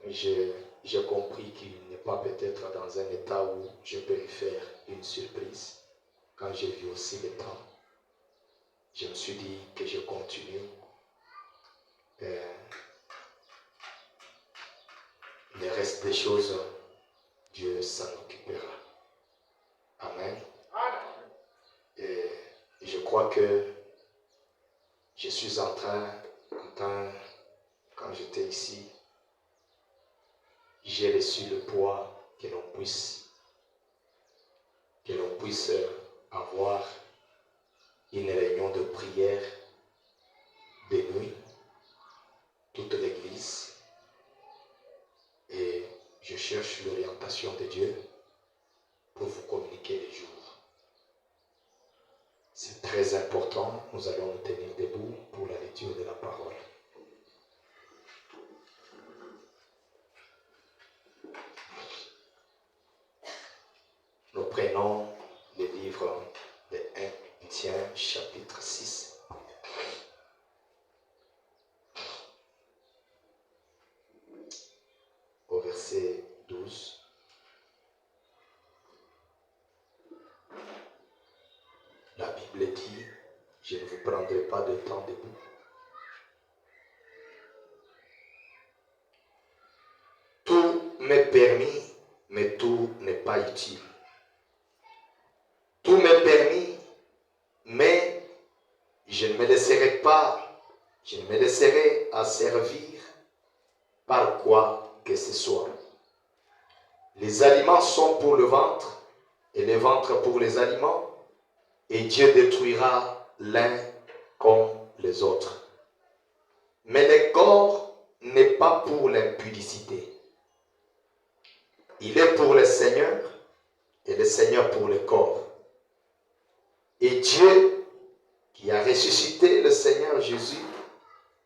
j'ai compris qu'il n'est pas peut-être dans un état où je peux lui faire une surprise. Quand j'ai vu aussi le temps, je me suis dit que je continue. Le reste des choses, Dieu s'en occupera. Amen. Et je crois que je suis en train, quand j'étais ici, j'ai reçu le poids que l'on puisse avoir une réunion de prière de nuit, toute l'église, et je cherche l'orientation de Dieu pour vous communiquer les jours. C'est très important, nous allons nous tenir debout pour la lecture de la parole. Nous prenons le livre de 1 Corinthiens, chapitre 6. Au verset 12. La Bible dit, je ne vous prendrai pas de temps debout. Tout m'est permis, mais tout n'est pas utile. Tout m'est permis, mais je ne me laisserai asservir par quoi que ce soit. Les aliments sont pour le ventre, et le ventre pour les aliments, et Dieu détruira l'un comme les autres. Mais le corps n'est pas pour l'impudicité. Il est pour le Seigneur, et le Seigneur pour le corps. Et Dieu, qui a ressuscité le Seigneur Jésus,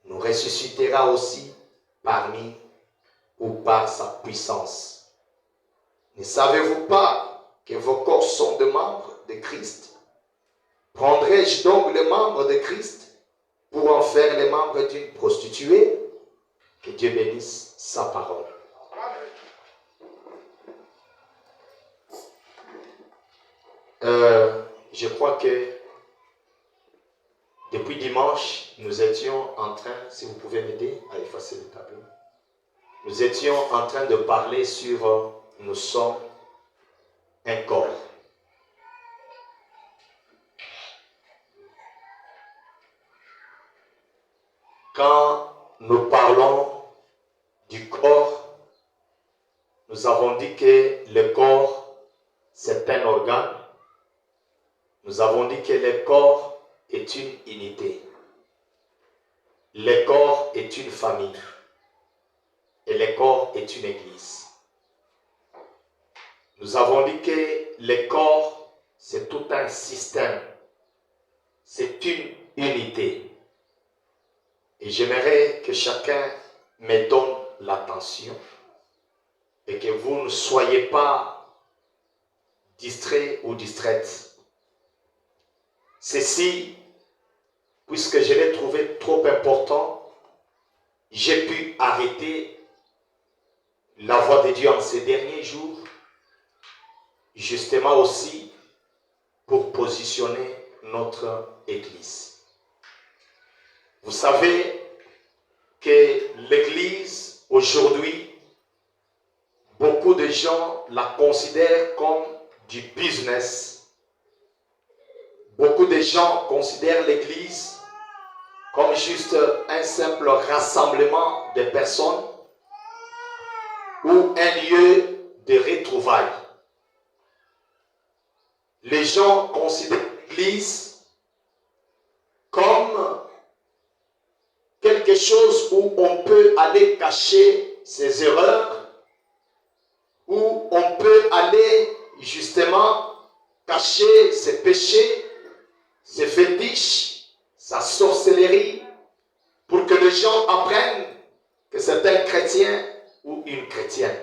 nous ressuscitera aussi parmi ou par sa puissance. Ne savez-vous pas que vos corps sont des membres de Christ? Prendrai-je donc les membres de Christ pour en faire les membres d'une prostituée? Que Dieu bénisse sa parole. Je crois que depuis dimanche, nous étions en train, si vous pouvez m'aider à effacer le tableau, nous étions en train de parler sur nous sommes un corps. Quand nous parlons du corps, nous avons dit que le corps, c'est un organe. Nous avons dit que le corps est une unité. Le corps est une famille. Et le corps est une église. Nous avons dit que le corps, c'est tout un système. C'est une unité. Et j'aimerais que chacun me donne l'attention et que vous ne soyez pas distrait ou distraite. Ceci, puisque je l'ai trouvé trop important, j'ai pu arrêter la voix de Dieu en ces derniers jours, justement aussi pour positionner notre Église. Vous savez que l'Église, aujourd'hui, beaucoup de gens la considèrent comme du business. Beaucoup de gens considèrent l'Église comme juste un simple rassemblement de personnes ou un lieu de retrouvailles. Les gens considèrent l'Église comme quelque chose où on peut aller cacher ses erreurs, où on peut aller justement cacher ses péchés, ses fétiches, sa sorcellerie, pour que les gens apprennent que c'est un chrétien ou une chrétienne.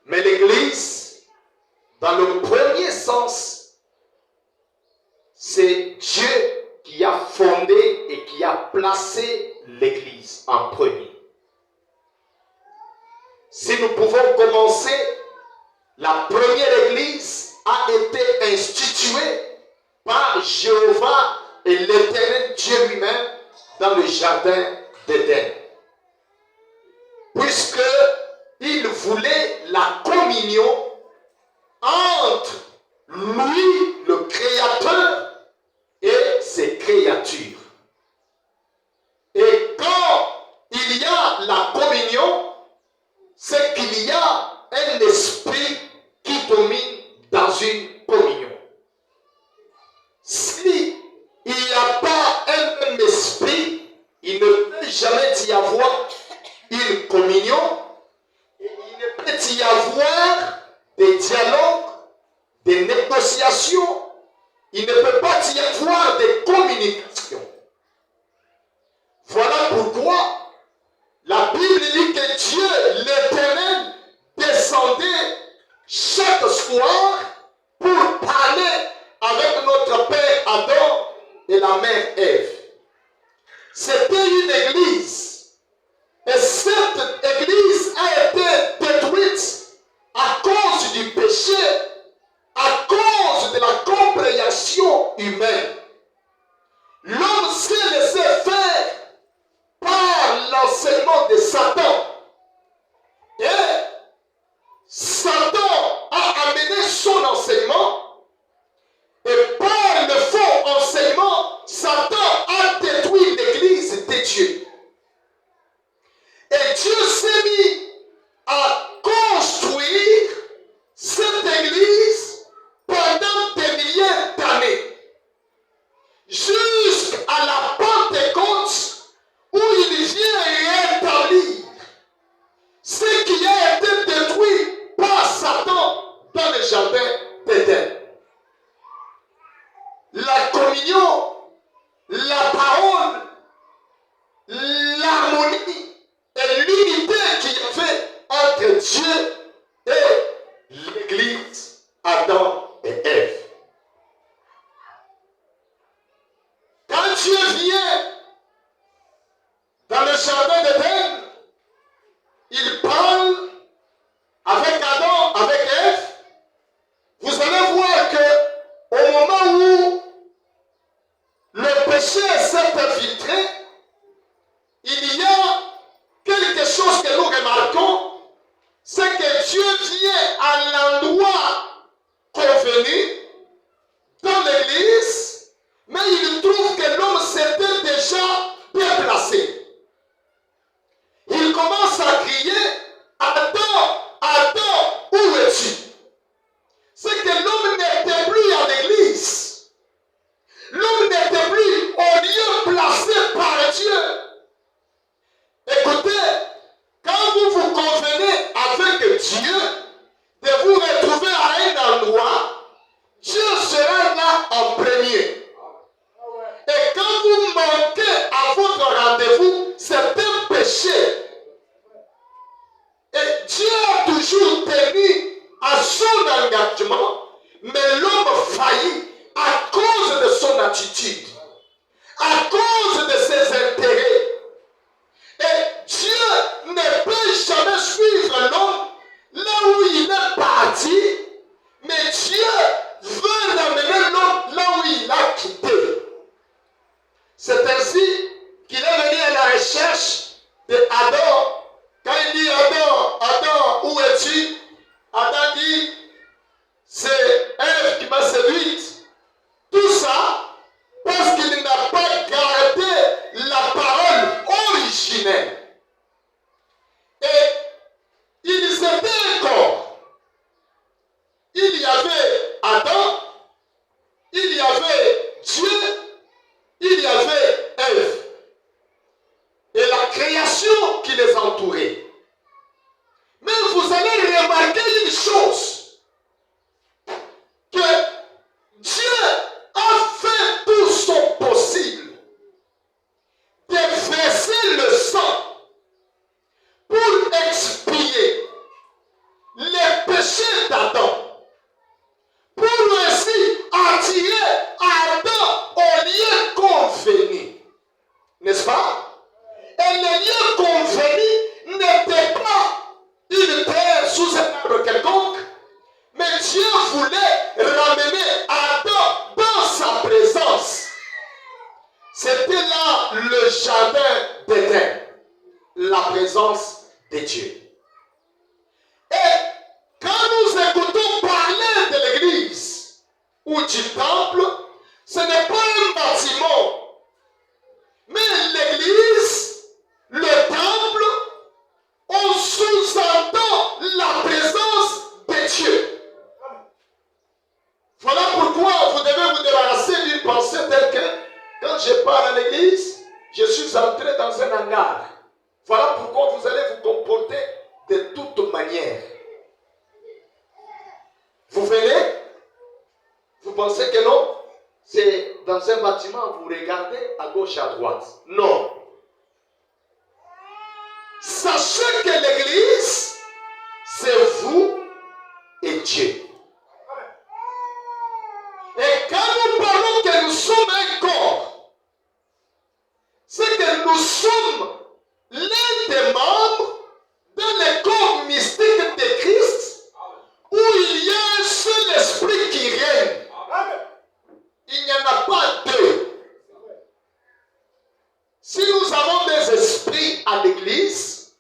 Mais l'Église, dans le premier sens, c'est Dieu qui a fondé et qui a placé l'Église en premier. si nous pouvons commencer, la première église a été instituée par Jéhovah et l'Éternel Dieu lui-même dans le jardin d'Éden. Puisqu'il voulait la communion entre lui, le Créateur, et ses créatures. Et quand il y a la communion, c'est qu'il y a un esprit qui domine dans une communion. Si il n'y a pas un même esprit, il ne peut jamais y avoir une communion, et il ne peut y avoir des dialogues, des négociations, il ne peut pas y avoir des communications. Voilà pourquoi la Bible dit que Dieu, l'Éternel, descendait chaque soir pour parler avec notre père Adam et la mère Ève. C'était une église. Et cette église a été détruite à cause du péché, à cause de la compréhension humaine. L'homme s'est laissé faire par l'enseignement de Satan. Et Satan a amené son enseignement, et par le faux enseignement, Satan a détruit l'église de Dieu. Et Dieu s'est mis à construire cette église pendant des milliers d'années, jusqu'à la Pentecôte, où il vient rétablir ce qui a été détruit par Satan dans le jardin d'Éden. La communion, la parole, l'harmonie et l'unité qu'il y avait entre Dieu et l'église, Adam et Ève. Quand Dieu vient dans le jardin d'Éden, il parle avec Adam, avec Ève. Vous allez voir que au moment où le péché s'est infiltré, il y a quelque chose que nous remarquons, c'est que Dieu vient à l'endroit convenu dans l'église, mais il trouve que l'homme s'était déjà déplacé. Il commence à crier, Adam, Adam, où es-tu? C'est que l'homme n'était plus à l'église. L'homme n'était plus au lieu placé par Dieu. Écoutez, quand vous vous convenez avec Dieu de vous retrouver à un endroit, Dieu sera là en premier. Et quand vous manquez à votre rendez-vous, c'est un péché. Et Dieu a toujours tenu à son engagement, mais l'homme faillit à cause de son attitude, à cause de ses intérêts. Et Dieu ne peut jamais suivre l'homme là où il est parti, mais Dieu veut ramener l'homme là où il a quitté. C'est ainsi qu'il est venu à la recherche d'Adam. Quand il dit Adam, Adam, où es-tu? Adam dit, c'est Ève qui m'a séduite. Tout ça parce qu'il n'a pas gardé la parole originelle. Et ils étaient un corps. Il y avait Adam, il y avait Dieu, il y avait Ève. Et la création qui les entourait. Mais vous allez remarquer une chose, que Dieu a fait tout son possible de verser le sang pour expier les péchés d'Adam, pour ainsi attirer Adam au lieu convenu. N'est-ce pas? Et le lieu convenu n'était pas une présence de Dieu. Et quand nous écoutons parler de l'église ou du temple, ce n'est pas un bâtiment, mais l'église, le temple, on sous-entend la présence de Dieu. Voilà pourquoi vous devez vous débarrasser d'une pensée telle que quand je pars à l'église, je suis entré dans un hangar. Voilà pourquoi vous allez vous comporter de toute manière. Vous venez, vous pensez que non, c'est dans un bâtiment, vous regardez à gauche, à droite. Non. Sachez que l'église, c'est vous et Dieu. Et quand nous parlons que nous sommes un corps, c'est que nous sommes l'un des membres dans le corps mystique de Christ, où il y a un seul esprit qui règne. Il n'y en a pas deux. Si nous avons des esprits à l'église,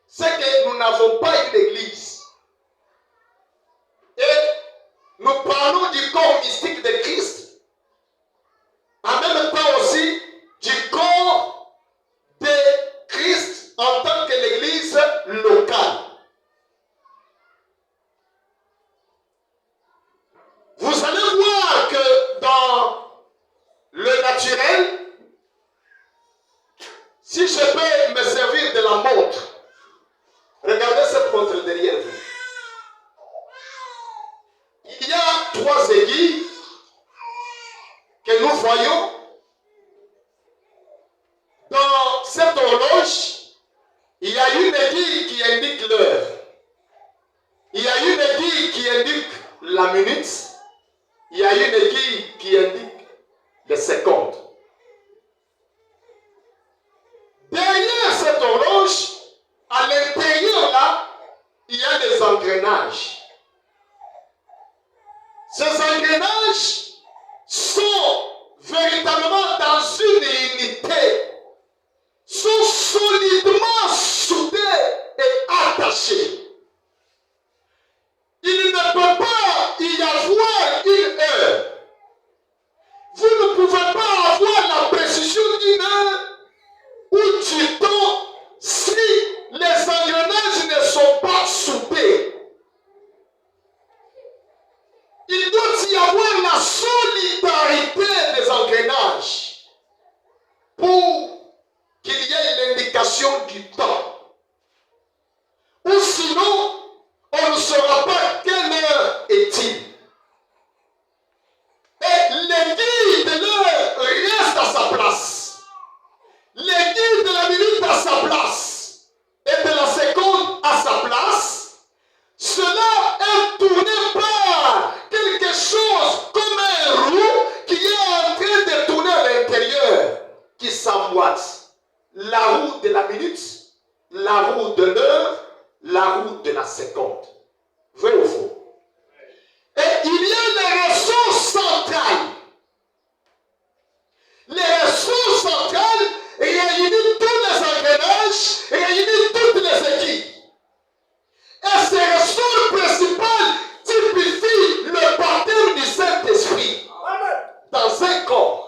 c'est que nous n'avons pas une église. Et nous parlons du corps mystique de Christ, en même temps aussi du corps de Christ en tant que l'église locale. Vous allez voir que dans le naturel, si je peux me servir de la montre, regardez cette montre derrière vous. Il y a 3 aiguilles que nous voyons dans cette horloge. Il y a une aiguille qui indique l'heure. Il y a une aiguille qui indique la minute. Il y a une aiguille qui indique les secondes. Derrière cette horloge, à l'intérieur là, il y a des engrenages. Ces engrenages sont véritablement dans une unité, sont solidement soudés et attachés. Il ne peut pas y avoir une heure. Vous ne pouvez pas avoir la précision d'une heure ou du temps si les engrenages ne sont pas soudés. Il doit y avoir la solidarité des engrenages pour qu'il y ait l'indication du temps. Ou sinon, on ne saura pas quelle heure est-il. Et l'aiguille de l'heure reste à sa place. L'aiguille de la minute à sa place. Et de la seconde à sa place. Cela est tourné par quelque chose comme un roue qui est en train de tourner à l'intérieur, qui s'emboîte. La roue de la minute, la roue de l'heure, la roue de la seconde. Vrai ou faux? Et il y a les ressources centrales. Les ressources centrales réunissent tous les engrenages, réunissent toutes les aiguilles. Et ces ressources principales typifient le baptême du Saint-Esprit dans un corps.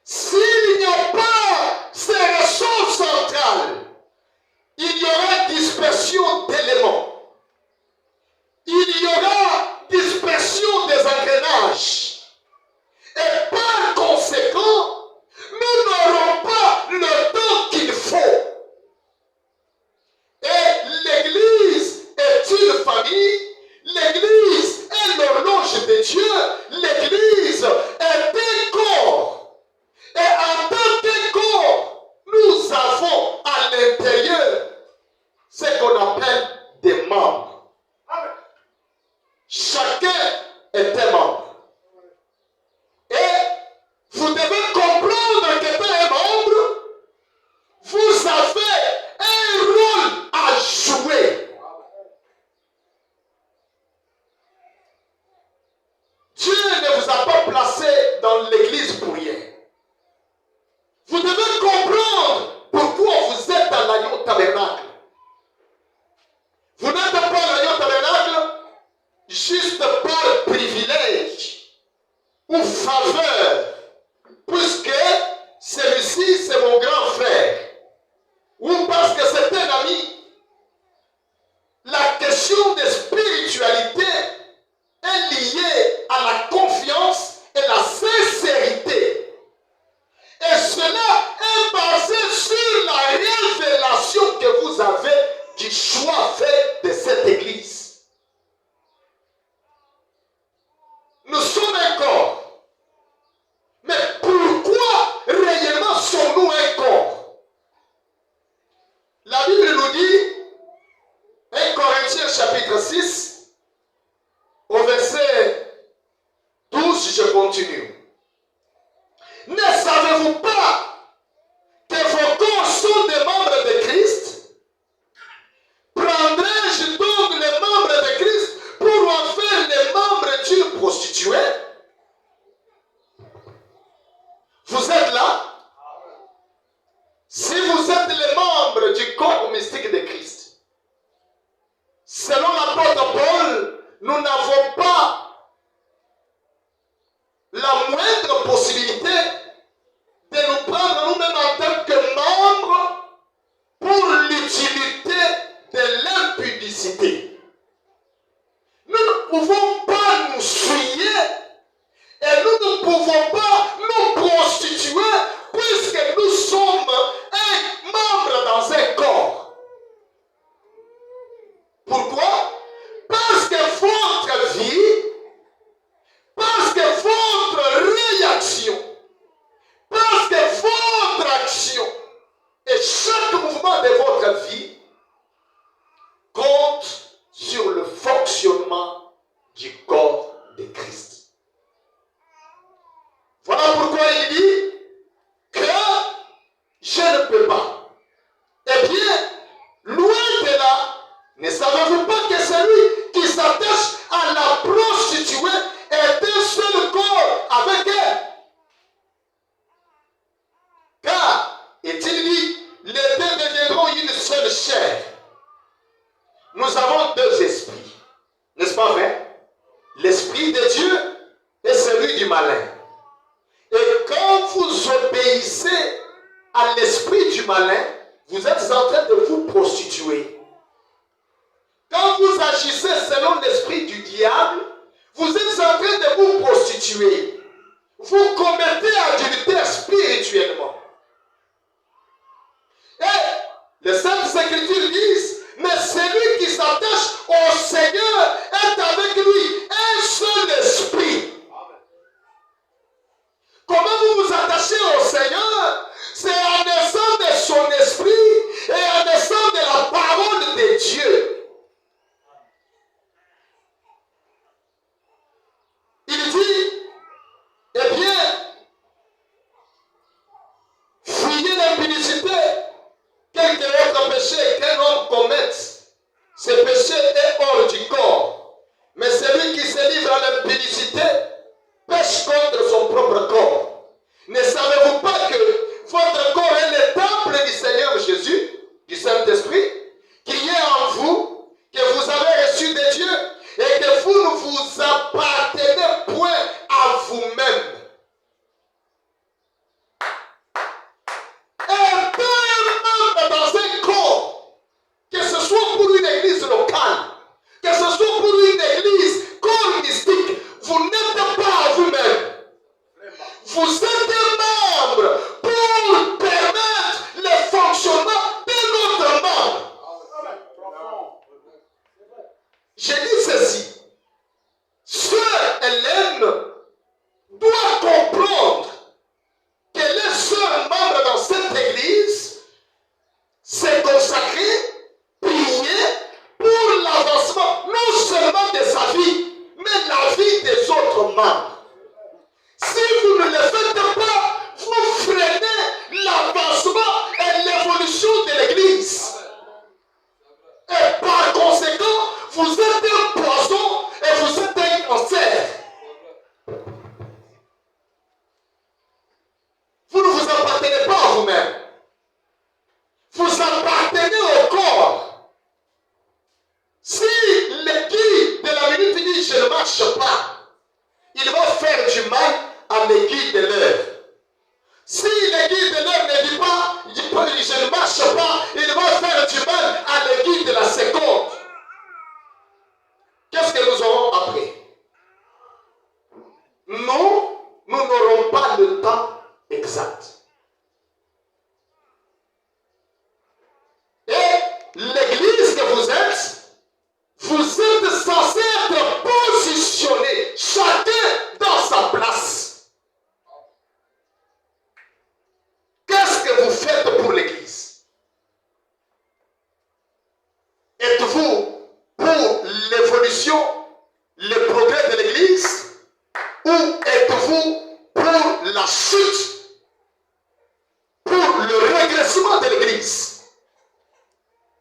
S'il n'y a pas ces ressources centrales, il y aura dispersion de que c'est mon grand frère, ou parce que c'est un ami, la question de spiritualité est liée à la confiance et la sincérité. Et cela est basé sur la révélation que vous avez du choix fait de cette église. Nous sommes un corps. Mais pourquoi réellement sommes-nous un corps? La Bible nous dit, 1 Corinthiens chapitre 6, au verset 12, je continue. Ne savez-vous pas que vos corps sont des membres de Christ? Prendrai-je donc les membres de Christ pour en faire les membres d'une prostituée? Vous êtes là? Si vous êtes les membres du corps mystique de Christ, selon l'apôtre Paul, nous n'avons pas la moindre possibilité de nous prendre nous-mêmes en tant que membres pour l'utilité de l'impudicité. Nous ne pouvons pas nous souiller et nous ne pouvons pas nous prostituer puisque nous sommes un membre dans un corps. Pourquoi? Parce que votre vie, parce que votre réaction, parce que votre action et chaque mouvement de votre vie compte sur le fonctionnement du corps de Christ. Voilà pourquoi il dit que je ne peux pas. Eh bien, loin de là, ne savez-vous pas que celui qui s'attache à la prostituée est un seul corps avec elle? Car, est-il dit, les deux deviendront une seule chair. Nous avons deux esprits. N'est-ce pas vrai? L'esprit de Dieu et celui du malin. Et quand vous obéissez à l'esprit du malin, vous êtes en train de vous prostituer. Quand vous agissez selon l'esprit du diable, vous êtes en train de vous prostituer. Vous commettez adultère spirituellement. Et les Saintes Écritures disent, mais celui qui s'attache au Seigneur est avec lui un seul esprit. Comment vous vous attachez au Seigneur? C'est en naissant de son esprit et en naissant de la parole de Dieu. Il dit, eh bien, fuyez l'impudicité, quel que votre péché qu'un homme commette. Ce péché est hors du corps. Mais celui qui se livre à l'impudicité pêche contre son propre corps. Ne savez-vous pas que votre corps est le temple du Seigneur Jésus, du Saint-Esprit, qui est en vous, que vous avez reçu de Dieu, et que vous ne vous appartenez point à vous-même. Et peu un membre dans un corps, que ce soit pour une église locale, que ce soit pour une église corps mystique, vous n'êtes pas à vous-même. l'église.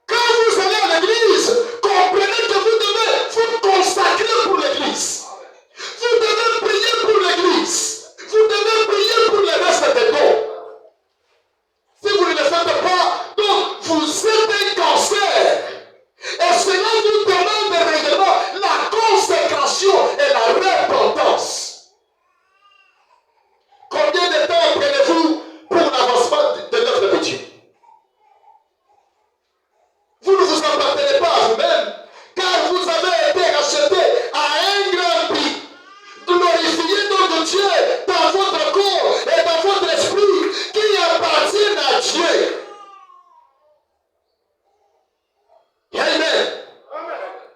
Quand vous allez à l'église, comprenez que vous devez vous consacrer pour l'église. Vous devez prier pour l'église. Vous devez prier pour le reste des dons. Si vous ne le faites pas, donc vous êtes un cancer. Et cela vous demande réellement la consécration et la repentance. Combien de temps prenez-vous pour l'avancement de l'œuvre de Dieu? Vous ne vous appartenez pas à vous-même, car vous avez été rachetés à un grand prix. Glorifiez donc Dieu dans votre corps et dans votre esprit qui appartiennent à Dieu. Amen.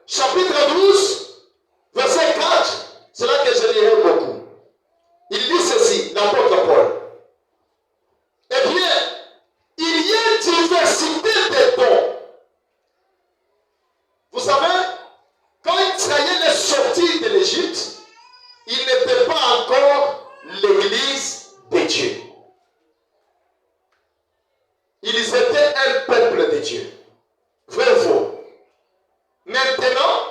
Chapitre 12, verset 4, c'est là que je lirai beaucoup. Il dit ceci, l'apôtre Paul. Eh bien, il y a diversité de dons. Vous savez, quand Israël est sorti de l'Égypte, il n'était pas encore l'église de Dieu. Ils étaient un peuple de Dieu. Vrai ou faux? Maintenant,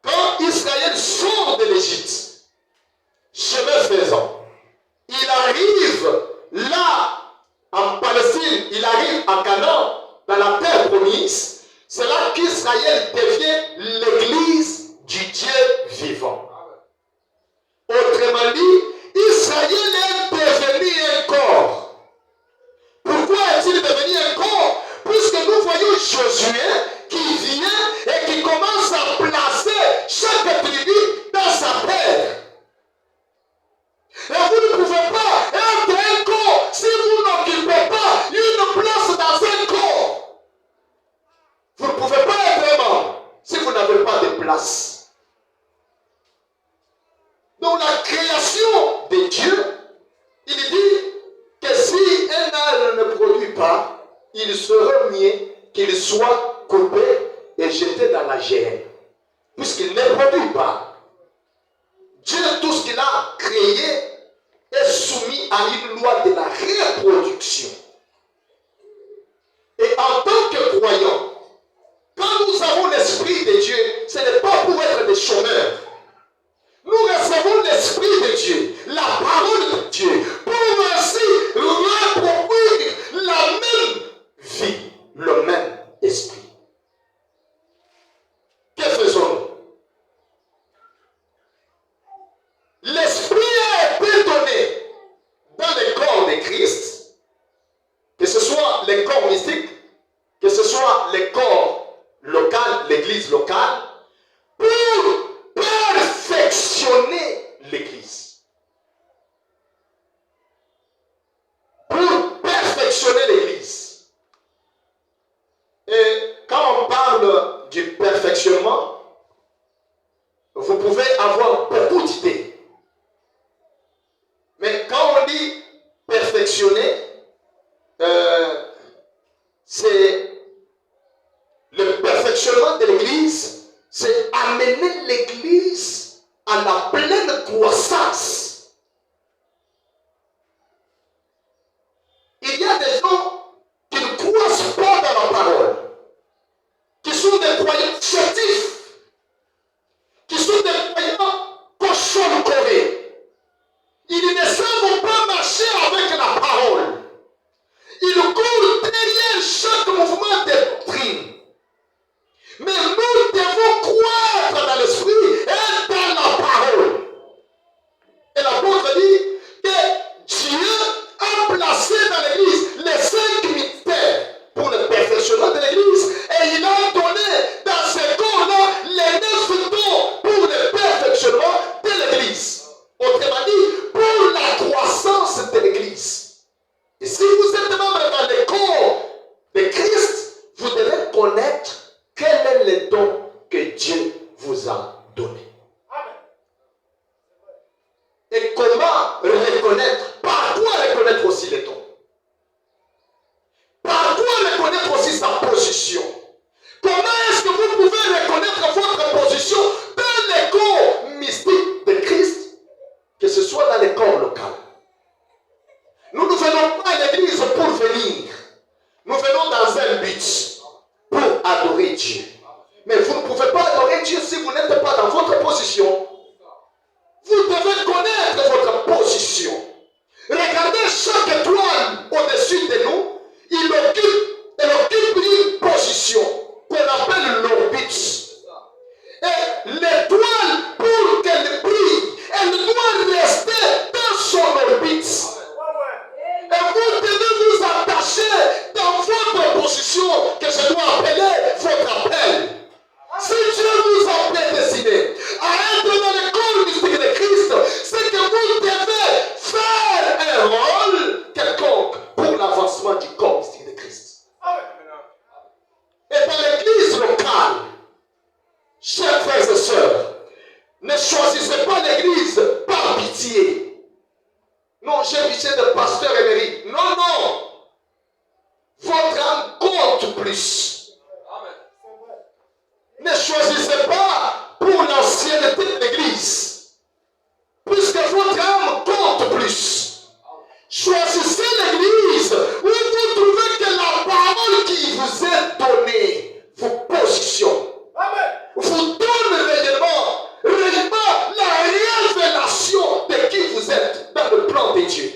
quand Israël sort de l'Égypte, chemin faisant, il arrive là, en Palestine, il arrive à Canaan, dans la terre promise. C'est là qu'Israël devient l'église du Dieu vivant. Autrement dit, Israël est devenu un corps. Pourquoi est-il devenu un corps? Puisque nous voyons Josué qui vient et qui commence à placer chaque tribu dans sa terre. Et vous ne pouvez pas être un corps si vous n'occupez pas une place dans un corps. Vous ne pouvez pas être un membre si vous n'avez pas de place. Donc la création de Dieu, il dit que si un arbre ne produit pas, il serait mieux qu'il soit coupé et jeté dans la géhenne. Puisqu'il ne produit pas. Dieu, tout ce qu'il a créé est soumis à une loi de la reproduction. Et en tant que croyants, quand nous avons l'Esprit de Dieu, ce n'est pas pour être des chômeurs. Nous recevons l'Esprit de Dieu, la parole de Dieu, pour ainsi reproduire la même vie, le même esprit. Que faisons-nous? L'Esprit a été donné dans le corps de Christ, que ce soit le corps mystique, que ce soit le corps local, l'église locale, pour perfectionner l'église. Pour perfectionner l'église. Et quand on parle du perfectionnement, vous pouvez avoir beaucoup d'idées. Mais quand on dit perfectionner, c'est le perfectionnement de l'église, c'est amener l'église à la pleine croissance. Il y a des gens qui ne croissent pas dans la parole, qui sont des croyants chétifs, qui sont des croyants cochons corés. Ils ne savent pas marcher avec la parole. Ils courent derrière chaque mouvement de doctrine. Mais nous devons croître dans l'esprit et dans la parole. Et l'apôtre dit que Dieu a placé dans l'église les 5 mystères pour le perfectionnement de l'église. Et il a donné dans ces corps-là les 9 dons pour le perfectionnement de l'église. Autrement dit, pour la croissance de l'église. Et si vous êtes membre dans le corps de Christ, vous devez connaître quel est le don que Dieu vous a donné. Et comment reconnaître? Par quoi reconnaître aussi les dons? Par quoi reconnaître aussi sa position? Comment est-ce que vous pouvez reconnaître votre position dans le corps mystique de Christ, que ce soit dans le corps local? Nous ne venons pas à l'église pour venir. Nous venons dans un but pour adorer Dieu. Mais vous ne pouvez pas adorer Dieu si vous n'êtes pas dans votre position. Vous devez connaître votre position. Regardez chaque étoile au-dessus de nous. Elle occupe une position qu'on appelle l'orbite. Et l'étoile, pour qu'elle brille, elle doit rester dans son orbite. Et vous devez vous attacher dans votre position que je dois appeler votre appel. Si Dieu vous a prédestiné à être dans le corps mystique de Christ, c'est que vous devez faire un rôle quelconque pour l'avancement du corps mystique de Christ. Et dans l'église locale, chers frères et sœurs, ne choisissez pas l'église par pitié. Non, j'ai pitié de pasteur émérite. Non, non. Votre âme compte plus. Ne choisissez pas pour l'ancienneté de l'église, puisque votre âme compte plus. Choisissez l'église où vous trouvez que la parole qui vous est donnée vous positionne. Vous donne réellement la révélation de qui vous êtes dans le plan de Dieu.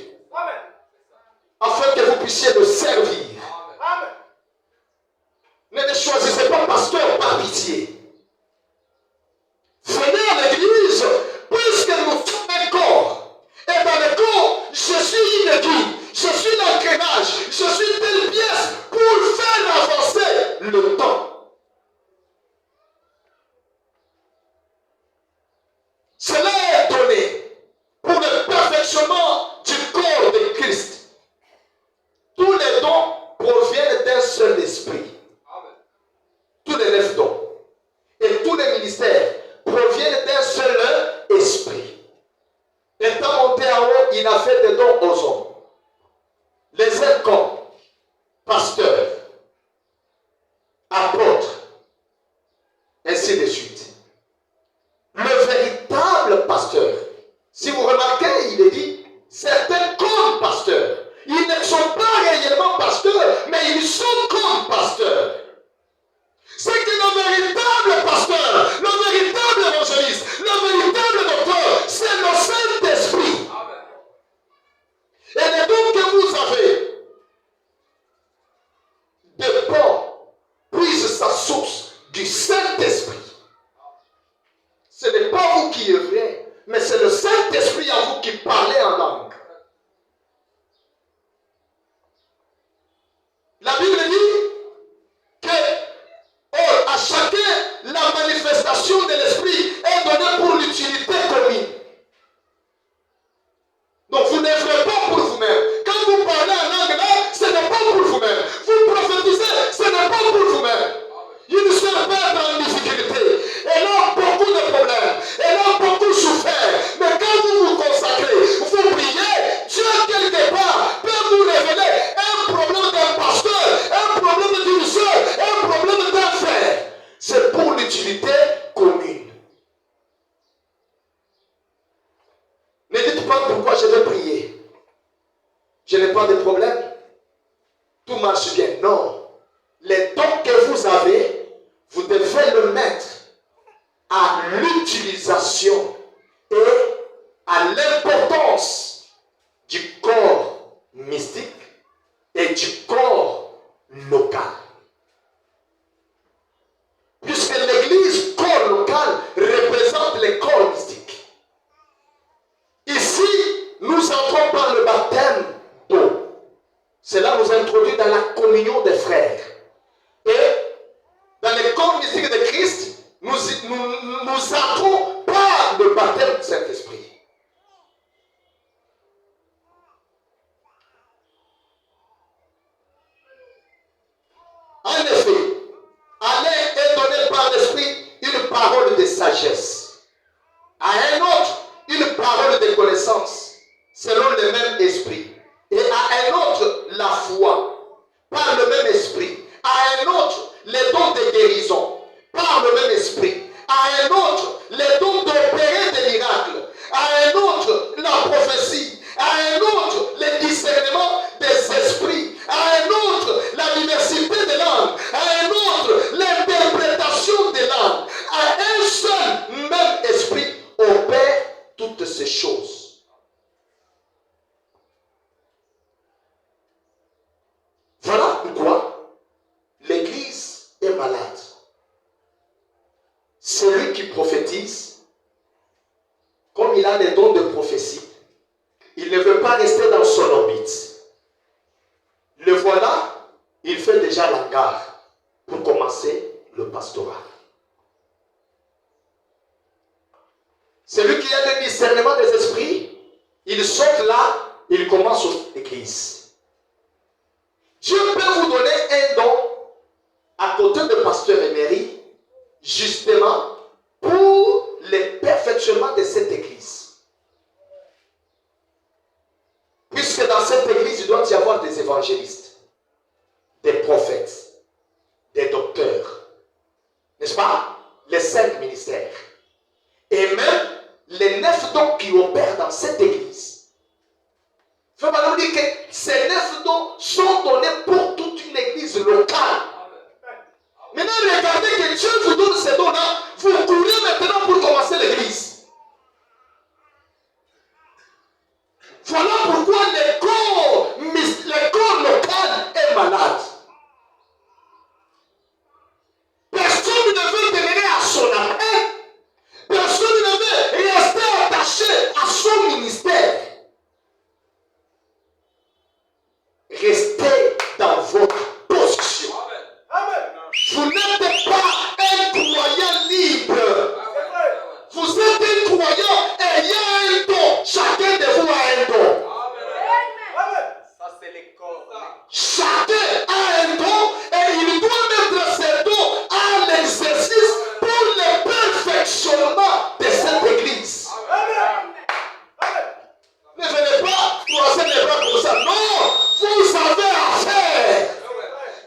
Afin que vous puissiez le servir. Ne choisissez pas pasteur par pitié. Venez à l'église puisque nous sommes un corps. Et dans le corps, je suis une aiguille, je suis l'engrenage, je suis telle pièce pour faire avancer le temps. Cela est donné pour le perfectionnement du corps de Christ. Tous les dons proviennent d'un seul esprit. Tous les 9 dons et tous les ministères proviennent d'un seul esprit. Étant monté en haut, il a fait des dons aux hommes. Les uns comme pasteurs, apôtres, ainsi de suite. Le véritable pasteur, si vous remarquez, il est dit, certains comme pasteurs. Ils ne sont pas réellement pasteurs, mais ils sont comme pasteurs. C'est que le véritable pasteur, le véritable évangéliste, le véritable docteur, c'est le Saint-Esprit. Et les dons que vous avez dépendent, puise sa source du Saint-Esprit. Ce n'est pas vous qui œuvrez, mais c'est le Saint-Esprit en vous qui parlez en langue. La Bible dit que à chacun, la manifestation de l'esprit est donnée pour l'utilité commune. Donc vous n'œuvrez pas pour vous-même. Quand vous parlez en langue là, ce n'est pas pour vous-même. Vous prophétisez, ce n'est pas pour vous-même. Une seule père dans une difficulté. Elle a beaucoup de problèmes. Elle a beaucoup souffert. Mais quand vous vous consacrez, vous priez, Dieu quelque part peut vous révéler un problème d'un pasteur, un problème d'une soeur, un problème d'un frère. C'est pour l'utilité commune. Ne dites pas pourquoi je vais prier. Je n'ai pas de problème. Tout marche bien. Non. Les dons que vous avez, vous devez le mettre à l'utilisation et à l'importance du corps mystique et du corps local. Puisque l'église corps local représente les corps mystiques. Ici, nous entrons par le baptême d'eau. Cela nous introduit dans la communion des frères. Et dans le corps mystique de Christ, nous entrons par le baptême du Saint-Esprit. En effet, à l'un est donné par l'Esprit une parole de sagesse, à un autre une parole de connaissance, selon le même esprit, et à un autre la foi, par le même esprit, malade. Celui qui prophétise, comme il a les dons de prophétie, il ne veut pas rester dans son orbite. Le voilà, il fait déjà la gare pour commencer le pastorat. Celui qui a le discernement des esprits, il saute là, il commence l'église. Dieu peut vous donner un don à côté de pasteur Emery, justement pour le perfectionnement de cette église. Puisque dans cette église, il doit y avoir des évangélistes, des prophètes, des docteurs, n'est-ce pas? Les 5 ministères. Et même les 9 dons qui opèrent dans cette église. Il faut nous dire que ces 9 dons sont donnés pour toute une église locale. Maintenant, regardez que Dieu vous donne ces dons-là. Vous courez maintenant pour commencer l'église. Voilà pourquoi l'école locale est malade. Personne ne veut demeurer à son appel. Personne ne veut rester attaché à son ministère. Restez dans votre position. Vous n'êtes pas un croyant libre. Vous êtes un croyant ayant un don. Chacun de vous a un don. Ça, c'est l'école. Chacun a un don et il doit mettre ses dons à l'exercice pour le perfectionnement de cette église. Ne venez pas croiser les bras comme ça. Non, vous avez affaire.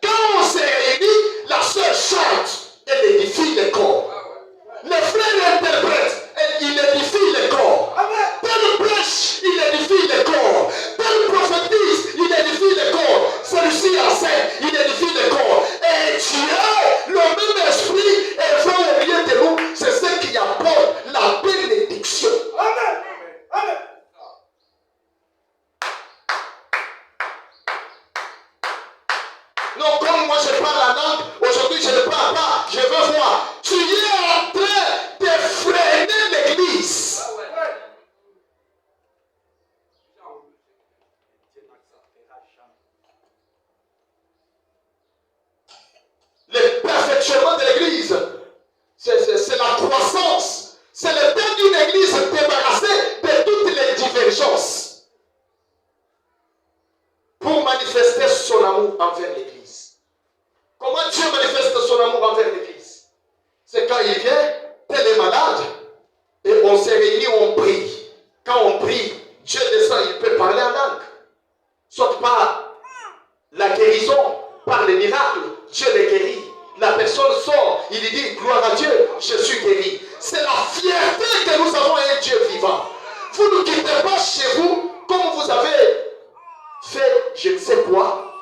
Quand on se réunit, la sœur chante, elle édifie le corps. Le frère interprète, il édifie le corps. Tel prêche, il édifie le corps. Tel prophétise, il édifie le corps. Celui-ci enseigne, il édifie le corps. Et Dieu, le même esprit, est fait au milieu de nous. C'est ce qui apporte la bénédiction. Amen. Amen. Non, comme moi je parle la langue, aujourd'hui je ne parle pas, je veux voir. Tu es en train de freiner l'église. Le perfectionnement de l'église, c'est la croissance. C'est le temps d'une église débarrassée de toutes les divergences pour manifester son amour envers l'église. Comment Dieu manifeste son amour envers l'église? C'est quand il vient, tel est malade, et on se réunit, on prie. Quand on prie, Dieu descend, il peut parler en langue. Soit par la guérison, par les miracles, Dieu les guérit. La personne sort, il dit gloire à Dieu, je suis guéri. C'est la fierté que nous avons un Dieu vivant. Vous ne quittez pas chez vous comme vous avez fait je ne sais quoi.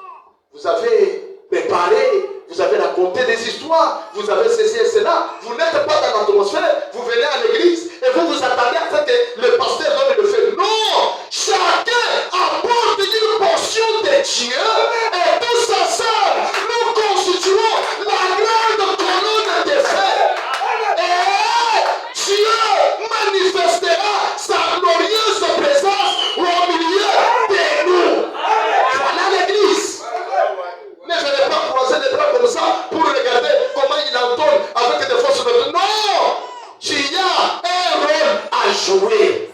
Vous avez préparé, vous avez raconté des histoires, vous avez ceci et cela. Vous n'êtes pas dans l'atmosphère, vous venez à l'église et vous vous attendez à ce que le pasteur donne le fait. Non! Chacun apporte une portion de Dieu et tous ensemble, nous constituons la grande colonne de fer. Et Dieu manifestera sa glorieuse présence au milieu de nous. Voilà l'église. Ne venez pas croiser les bras comme ça pour regarder comment il entonne avec des fausses notes. Non! Tu as un rôle à jouer.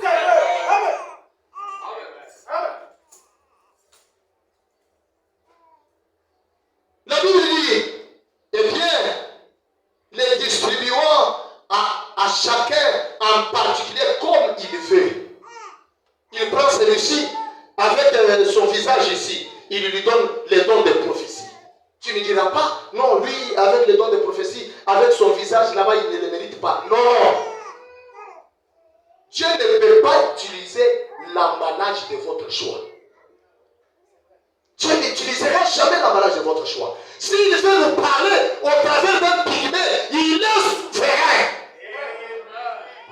La Bible dit, eh bien, les distribuant à chacun en particulier comme il veut. Il prend celui-ci avec son visage ici. Il lui donne les dons de prophétie. Tu ne diras pas, non, lui, avec les dons de prophétie, avec son visage là-bas, il ne le mérite pas. Non! Dieu ne peut pas utiliser l'emballage de votre choix. Dieu n'utilisera jamais l'emballage de votre choix. S'il veut nous parler au travers d'un pygmée, il est souverain.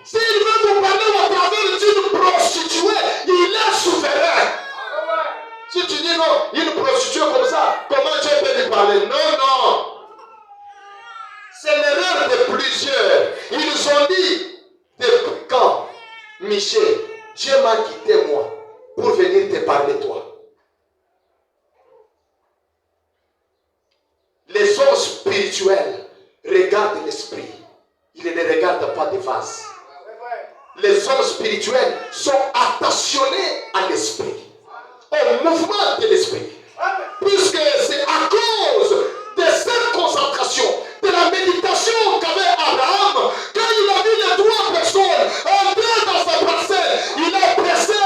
S'il veut nous parler au travers d'une prostituée, il est souverain. Si tu dis non, une prostituée comme ça, comment Dieu peut lui parler? Non, non. Michel, Dieu m'a quitté moi pour venir te parler toi. Les hommes spirituels regardent l'esprit. Ils ne regardent pas des vases. Les hommes spirituels sont attentionnés à l'esprit, au mouvement de l'esprit. Puisque c'est à cause de cette concentration, de la méditation qu'avait Abraham, quand il a vu les trois personnes entrer dans sa parcelle, il a pressé,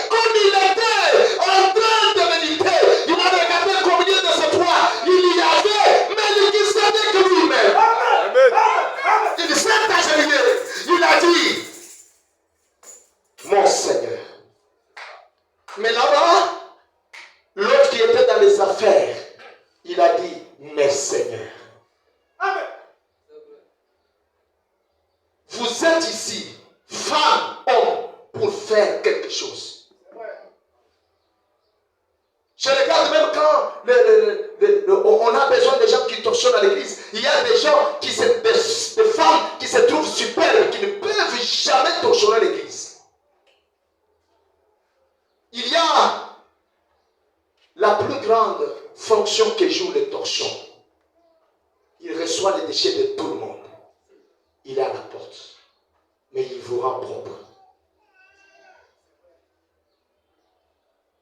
comme il était en train de méditer, il a regardé combien de ces trois il y avait, mais il savait que lui-même. Il s'est agenouillé, il a dit, mon Seigneur. Mais là-bas, l'autre qui était dans les affaires, il a dit, mes seigneurs. Amen. Vous êtes ici, femme, homme, pour faire quelque chose. Je regarde même quand on a besoin des gens qui torchonnent à l'église. Il y a des gens, des femmes qui se trouvent superbes, qui ne peuvent jamais torchonner à l'église. Il y a la plus grande fonction que joue le torchon. Il reçoit les déchets de tout le monde. Il est à la porte. Mais il vous rend propre.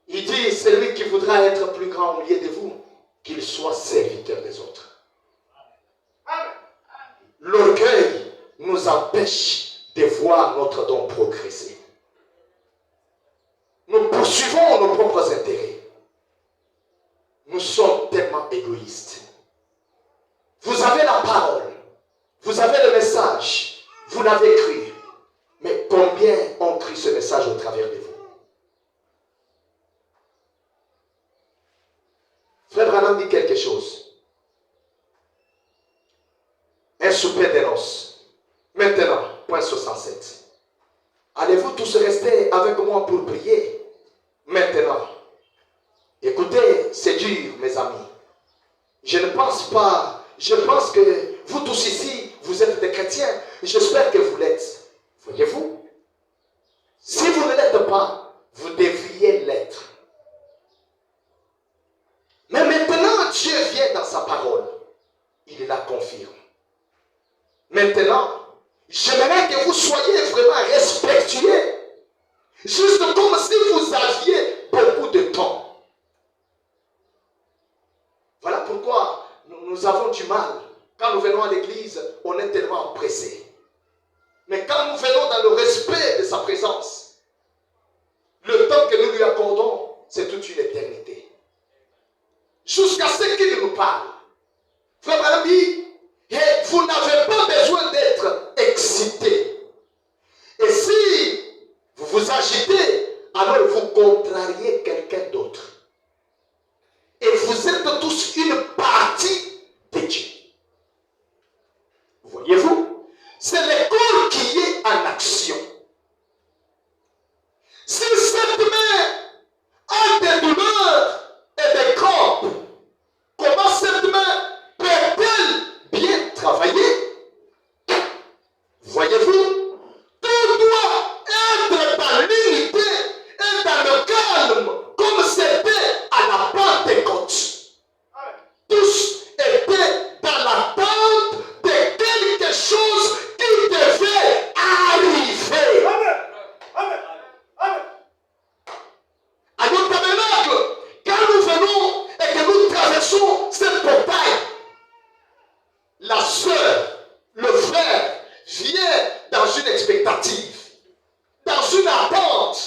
Il dit, celui qui voudra être plus grand au milieu de vous, qu'il soit serviteur des autres. L'orgueil nous empêche de voir notre don progresser. Nous poursuivons nos propres intérêts. Nous sommes tellement égoïstes. Vous avez la parole, vous avez le message, vous l'avez cru. Mais combien ont cru ce message au travers de vous? Frère Branham dit quelque chose. Un souper de noces. Maintenant, point 67. Allez-vous tous rester avec moi pour prier? Maintenant. Écoutez, c'est dur, mes amis. Je pense que vous tous ici, vous êtes des chrétiens. J'espère que vous l'êtes. Voyez-vous? Si vous ne l'êtes pas, vous devriez l'être. Mais maintenant, Dieu vient dans sa parole. Il la confirme. Maintenant, j'aimerais que vous soyez vraiment respectueux. Juste comme si vous aviez beaucoup de temps. Voilà pourquoi nous avons du mal. Quand nous venons à l'église, on est tellement pressé. Mais quand nous venons dans le respect de sa présence, le temps que nous lui accordons, c'est toute une éternité. Jusqu'à ce qu'il nous parle. Frère Branham dit, vous n'avez pas besoin d'être excité. Et si vous vous agitez, alors vous contrariez quelqu'un d'autre. Et vous êtes tous une partie de Dieu. Voyez-vous? C'est l'école qui est en action. Si cette main a des douleurs et des crampes, comment cette main peut-elle bien travailler? Voyez-vous? Tout doit être dans l'unité et dans le calme, comme c'était à la Pentecôte. Tous étaient dans l'attente de quelque chose qui devait arriver. À notre tabernacle, quand nous venons et que nous traversons cette portail, la sœur, le frère vient dans une expectative, dans une attente.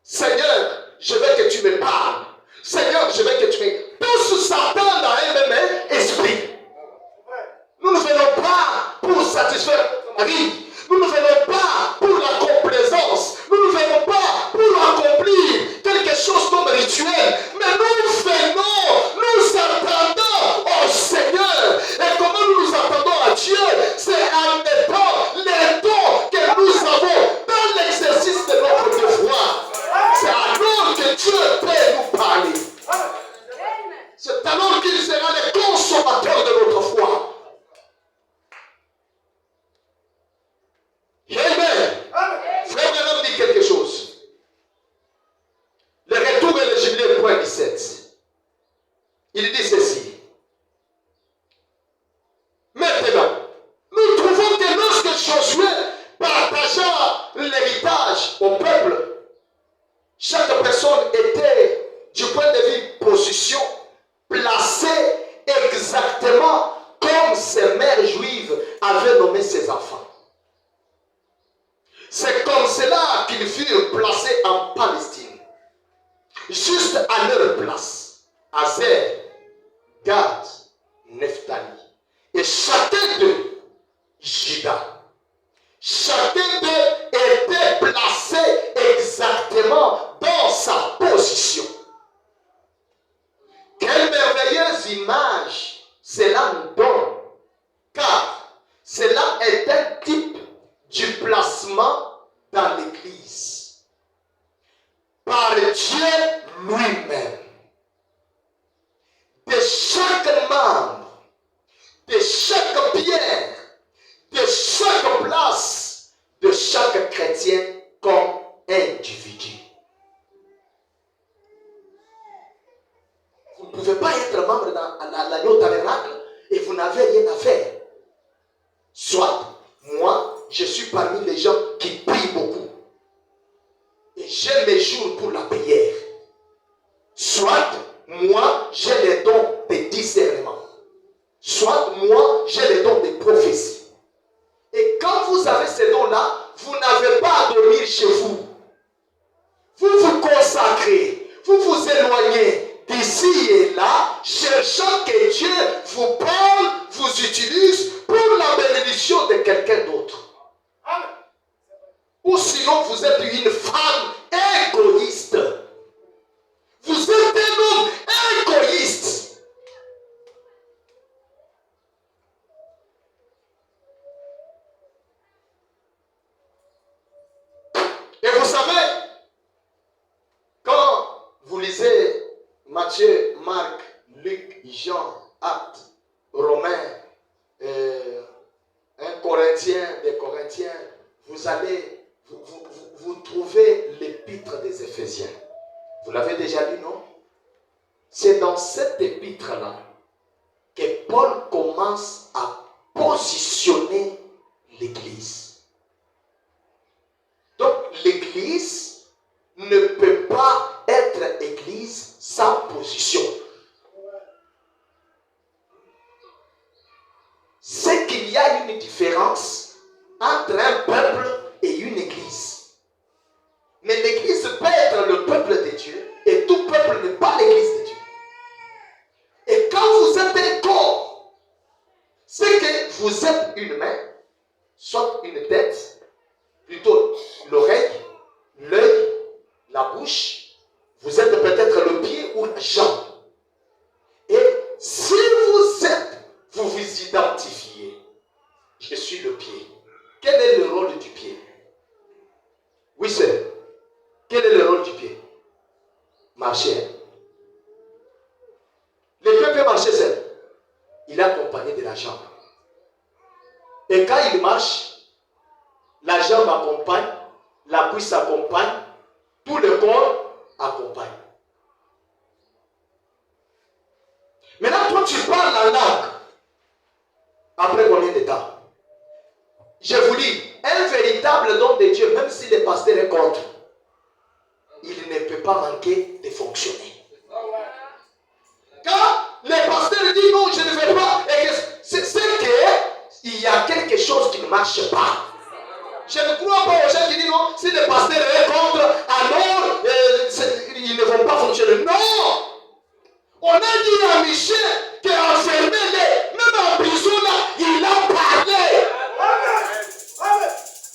Seigneur, je veux que tu me parles. Seigneur, je veux que tu me... Tous s'attendent dans un même esprit. Nous ne venons pas pour satisfaire Marie. Nous ne venons pas pour la complaisance. Nous ne venons pas pour accomplir quelque chose comme rituel. Mais nous venons, nous attendons au Seigneur. Et comment nous nous attendons à Dieu? C'est en mettant les dons que nous avons dans l'exercice de notre devoir. C'est alors que Dieu peut nous parler. C'est alors qu'il sera le consommateur de notre foi. Amen. exactement comme ces mères juives avaient nommé ses enfants. C'est comme cela qu'ils furent placés en Palestine, juste à leur place, Azer, Gad, Nephtali. Et chacun d'eux, Juda, chacun d'eux était placé exactement dans sa position. Quelle merveilleuse image cela nous donne, car cela est un type du placement dans l'Église par Dieu lui-même. De chaque membre, de chaque pierre, de chaque place, de chaque chrétien comme individu. Vous ne pouvez pas être membre dans l'agneau tabernacle et vous n'avez rien à faire. Soit, moi, je suis parmi les gens qui prient beaucoup. Et j'ai mes jours pour la prière. Soit, moi, j'ai les dons de discernement. Soit, moi, j'ai les dons de prophétie. Et quand vous avez ces dons-là, vous n'avez pas à dormir chez vous. Vous vous consacrez, vous vous éloignez d'ici et là, cherchant que Dieu vous parle, vous utilise pour la bénédiction de quelqu'un d'autre. Ou sinon, vous êtes une femme égoïste. Vous êtes un homme égoïste. Et vous savez, quand vous lisez Matthieu, Marc, Luc, Jean, Actes, Romains, 1 Corinthiens, des Corinthiens, vous allez, vous trouvez l'épître des Éphésiens. Vous l'avez déjà lu, non? C'est dans cette épître-là que Paul commence à positionner l'Église. Donc l'Église ne peut pas être Église sans position. C'est qu'il y a une différence entre un peuple et une Église. Mais l'Église peut être le peuple de Dieu et tout peuple n'est pas l'Église de Dieu. Et quand vous êtes un corps, c'est que vous êtes une main, soit une tête, plutôt l'oreille, l'œil, la bouche, vous êtes peut-être le pied ou la jambe. Et si vous vous identifiez, je suis le pied. Quel est le rôle du pied? Oui, c'est. Quel est le rôle du pied? Marcher. Le pied peut marcher seul. Il est accompagné de la jambe. Et quand il marche, la jambe accompagne, la cuisse accompagne, tout le corps accompagne. Maintenant, toi, tu parles en langue. Après combien de temps? Je vous dis, un véritable don de Dieu, même si le pasteur est contre, il ne peut pas manquer de fonctionner. Quand le pasteur dit non, je ne vais pas, c'est qu'il y a quelque chose qui ne marche pas. Je ne crois pas aux gens qui disent non, si le pasteur est contre, alors ils ne vont pas fonctionner. Non! On a dit à Michel qu'enfermé-les, même en prison là, il a parlé.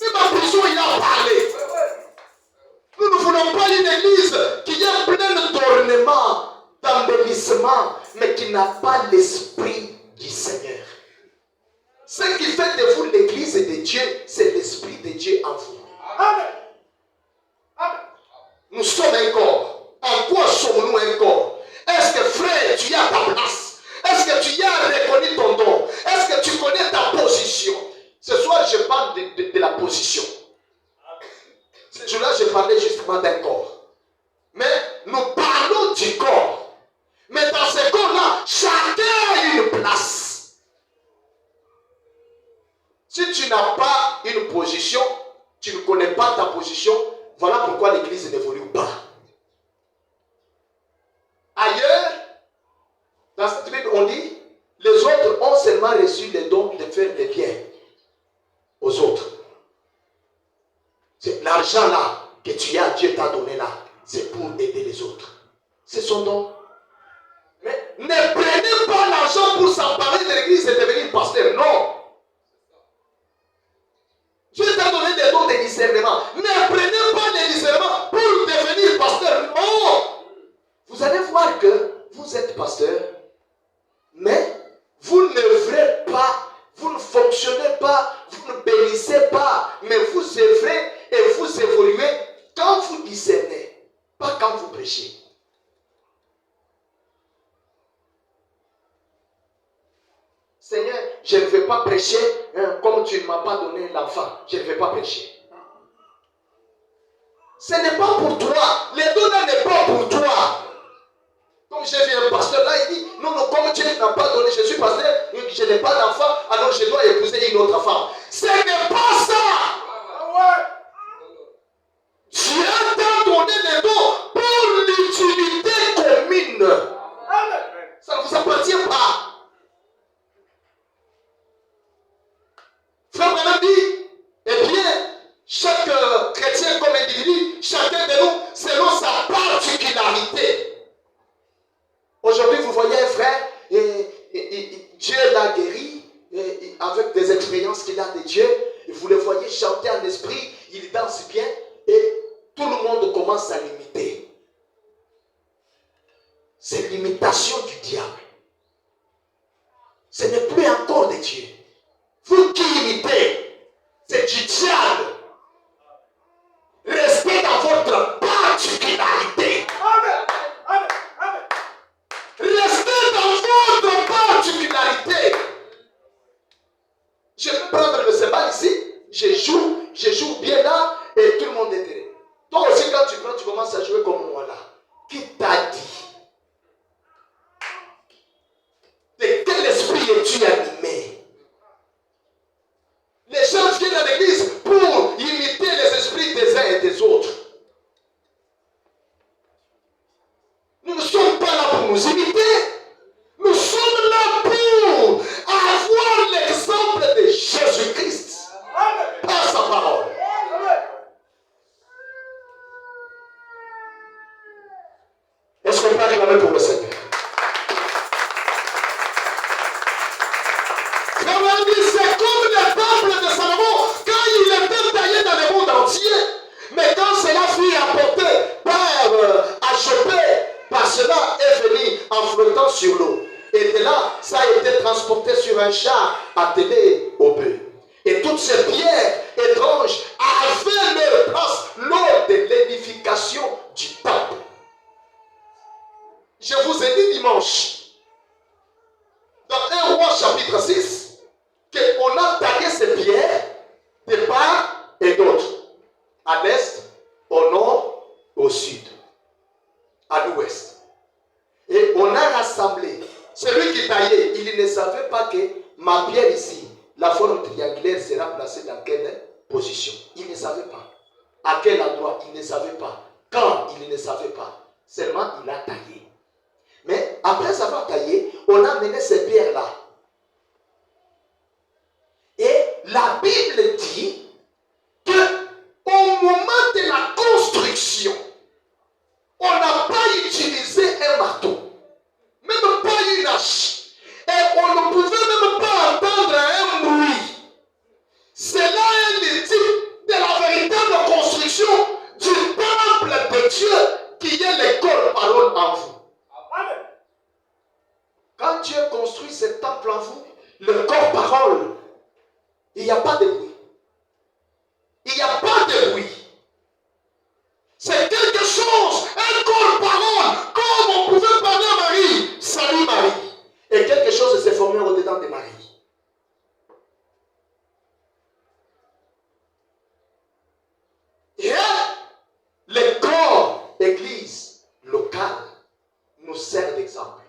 Même en prison, il a parlé. Nous ne voulons pas une église qui est pleine d'ornements, d'embellissements, mais qui n'a pas l'esprit du Seigneur. Ce qui fait de vous l'église de Dieu, c'est l'esprit de Dieu en vous. Amen. Amen. Nous sommes un corps. En quoi sommes-nous un corps? Est-ce que frère, tu as ta place? Est-ce que tu as reconnu ton don? Est-ce que tu connais ta position? Ce soir, je parle de la position. Ce jour-là, je parlais justement d'un corps. Mais nous parlons du corps. Mais dans ce corps-là, chacun a une place. Si tu n'as pas une position, tu ne connais pas ta position, voilà pourquoi l'église n'évolue pas. Ailleurs, dans cette Bible, on dit, les autres seulement reçu le don de faire des biens aux autres. C'est l'argent là que tu as, Dieu t'a donné là, c'est pour aider les autres. C'est son don. Mais ne prenez pas l'argent pour s'emparer de l'église et devenir pasteur. Non. Dieu t'a donné des dons de discernement. Ne prenez pas les discernements pour devenir pasteur. Non. Vous allez voir que vous êtes pasteur, mais vous n'œuvrez pas, vous ne fonctionnez pas, vous ne bénissez pas, mais vous œuvrez et vous évoluez quand vous discernez, pas quand vous prêchez. Seigneur, je ne vais pas prêcher comme tu ne m'as pas donné l'enfant. Je ne vais pas prêcher. Ce n'est pas pour toi. Le don là n'est pas pour toi. Comme j'ai vu un pasteur là, il dit, non, comme Dieu n'a pas donné, je suis pasteur, je n'ai pas d'enfant, alors je dois épouser une autre femme. Ce n'est pas ça. Dieu t'a donné le don pour l'utilité commune. Ça ne vous appartient pas. Frère Branham dit, eh bien, chaque chrétien comme individu, chacun de nous, selon sa particularité. Aujourd'hui, vous voyez un frère, Dieu l'a guéri, avec des expériences qu'il a de Dieu, et vous le voyez chanter en esprit, il danse bien, et tout le monde commence à l'imiter. C'est l'imitation du diable. Ce n'est plus encore de Dieu. Vous qui imitez, c'est du diable. Restez dans votre particularité. Restez dans votre particularité. Je vais prendre le cymbale ici, je joue bien là, et tout le monde est derrière. Toi aussi, quand tu prends, tu commences à jouer comme moi là. Qui t'a dit? De quel esprit es-tu animé? Les gens viennent à l'église pour imiter les esprits des uns et des autres. Nous ne sommes pas là pour nous imiter. Nous sommes là pour avoir l'exemple de Jésus-Christ par sa parole. Est-ce qu'on peut acclamer pour le Seigneur? C'est comme le temple de Salomon quand il était taillé dans le monde entier. Mais quand cela fut apporté par acheté, par cela est venu en flottant sur l'eau. Et de là, ça a été transporté sur un char attelé au bœuf. Et toutes ces pierres étranges avaient leur place lors de l'édification du temple. Je vous ai dit dimanche, dans 1 Roi chapitre 6, qu'on a taillé ces pierres de part et d'autre, à l'est, au nord, au sud, à l'ouest. Et on a rassemblé. Celui qui taillait, il ne savait pas que ma pierre ici, la forme triangulaire sera placée dans quelle position. Il ne savait pas. À quel endroit, il ne savait pas. Quand, il ne savait pas. Seulement, il a taillé. Mais après avoir taillé, on a mené ces pierres-là. Et la Bible dit que au moment de la construction, on n'a pas utilisé un marteau, même pas une hache, et on ne pouvait même pas entendre un bruit. C'est là un type de la véritable construction du temple de Dieu qui est l'école parole en vous. Quand Dieu construit ce temple en vous, le corps parole, il n'y a pas de bruit. Il n'y a pas de bruit. C'est quelque chose, un corps parole, comme on pouvait parler à Marie. Salut Marie. Et quelque chose s'est formé au-dedans de Marie. Et le corps, église locale, nous sert d'exemple.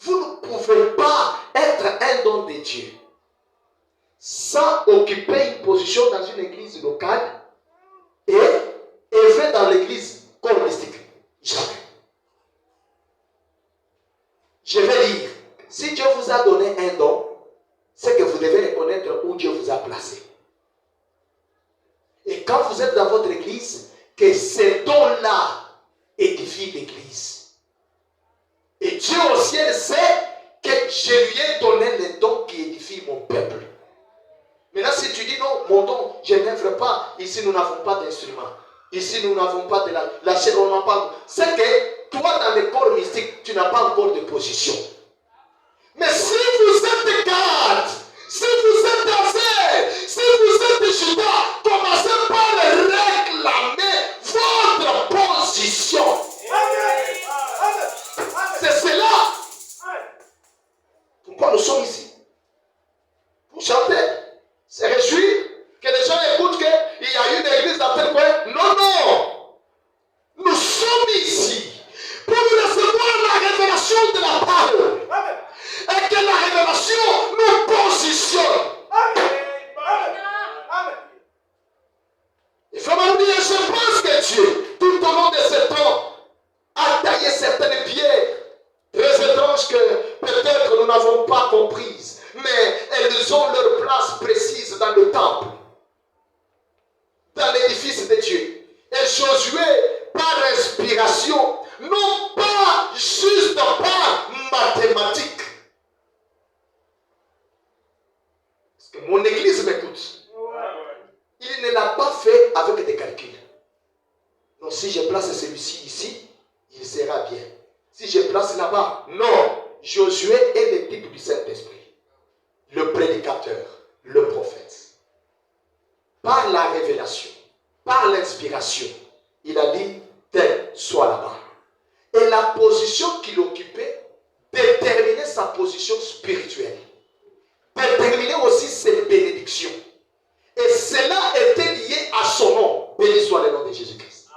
Vous ne pouvez pas être un don de Dieu sans occuper une position dans une église locale et œuvrer dans l'église holistique. Jamais. Je vais lire Si Dieu vous a donné un don, c'est que vous devez reconnaître où Dieu vous a placé. Et quand vous êtes dans votre église, que ces dons-là édifient l'église. Et Dieu au ciel sait que je lui ai donné les dons qui édifient mon peuple. Maintenant, si tu dis non, mon don, je n'œuvre pas, ici nous n'avons pas d'instrument. Ici nous n'avons pas de la chair, on n'en parle. C'est que toi, dans le corps mystique, tu n'as pas encore de position. Mais si vous êtes garde, si vous êtes danseur, si vous êtes judas, commencez par réclamer votre position. C'est cela. Pourquoi nous sommes ici? Pour chanter, se réjouir, que les gens écoutent qu'il y a une église dans tel coin. Non, non. Nous sommes ici pour recevoir la révélation de la parole. Et que la révélation nous positionne. Il faut me dire, je pense que Dieu, tout au long de ce temps, a taillé certaines pierres très étranges que peut-être nous n'avons pas comprises, mais elles ont leur place précise dans le temple, dans l'édifice de Dieu. Et Josué, par inspiration, non pas juste par mathématiques. Parce que mon église m'écoute. Il ne l'a pas fait avec des calculs. Donc si je place celui-ci ici, il sera bien. Si je place là-bas, non. Josué est le type du Saint-Esprit. Le prédicateur, le prophète. Par la révélation, par l'inspiration, il a dit, tel soit là-bas. Et la position qu'il occupait déterminait sa position spirituelle. Déterminait aussi ses bénédictions. Et cela était lié à son nom. Béni soit le nom de Jésus-Christ.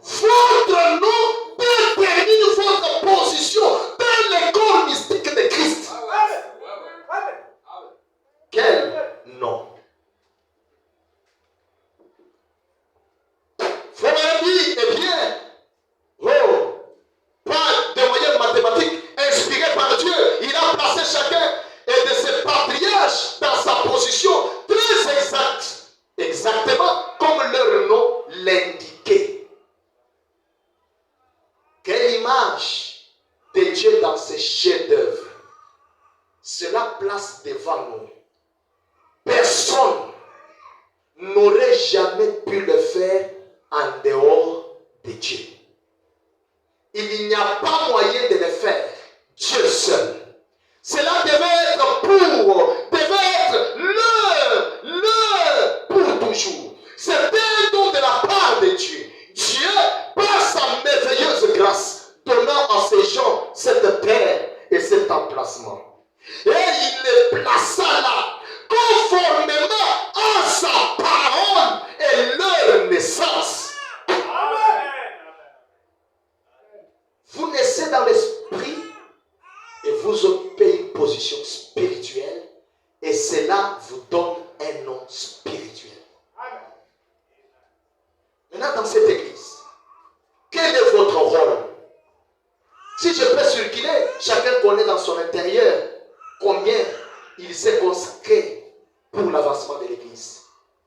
Votre nom détermine votre position dans le corps mystique de Christ. Quel nom? Frère dit, eh bien, pas de moyens mathématiques inspirés par Dieu. Il a placé chacun et de ses patriarches dans sa position très exacte. Exactement comme leur nom l'indiquait. Quelle image de Dieu dans ses chefs-d'œuvre. Cela place devant nous. Personne n'aurait jamais pu le faire en dehors de Dieu. Il n'y a pas moyen de le faire. Dieu seul. Cela devait être le pour toujours. C'est un don de la part de Dieu. Dieu, par sa merveilleuse grâce, donnant à ces gens cette terre et cet emplacement. Et il les plaça là, conformément à sa parole et leur naissance. Amen. Vous naissez dans l'esprit et vous occupez une position spirituelle et cela vous donne un nom spirituel. Maintenant, dans cette église, quel est votre rôle? Si je peux circuler, chacun connaît dans son intérieur combien il s'est consacré pour l'avancement de l'église.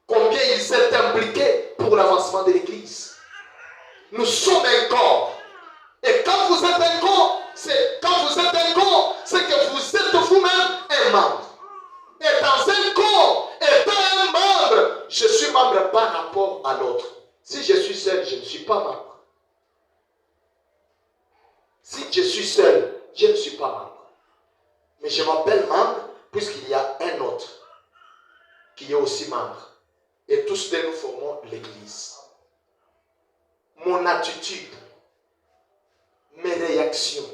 Combien il s'est impliqué pour l'avancement de l'église. Nous sommes un corps. Et quand vous êtes un corps, c'est que vous êtes vous-même un membre. Et dans un corps, étant un membre, je suis membre par rapport à l'autre. Si je suis seul, je ne suis pas membre. Si je suis seul, je ne suis pas membre. Mais je m'appelle membre puisqu'il y a un autre qui est aussi membre. Et tous deux nous formons l'église. Mon attitude, mes réactions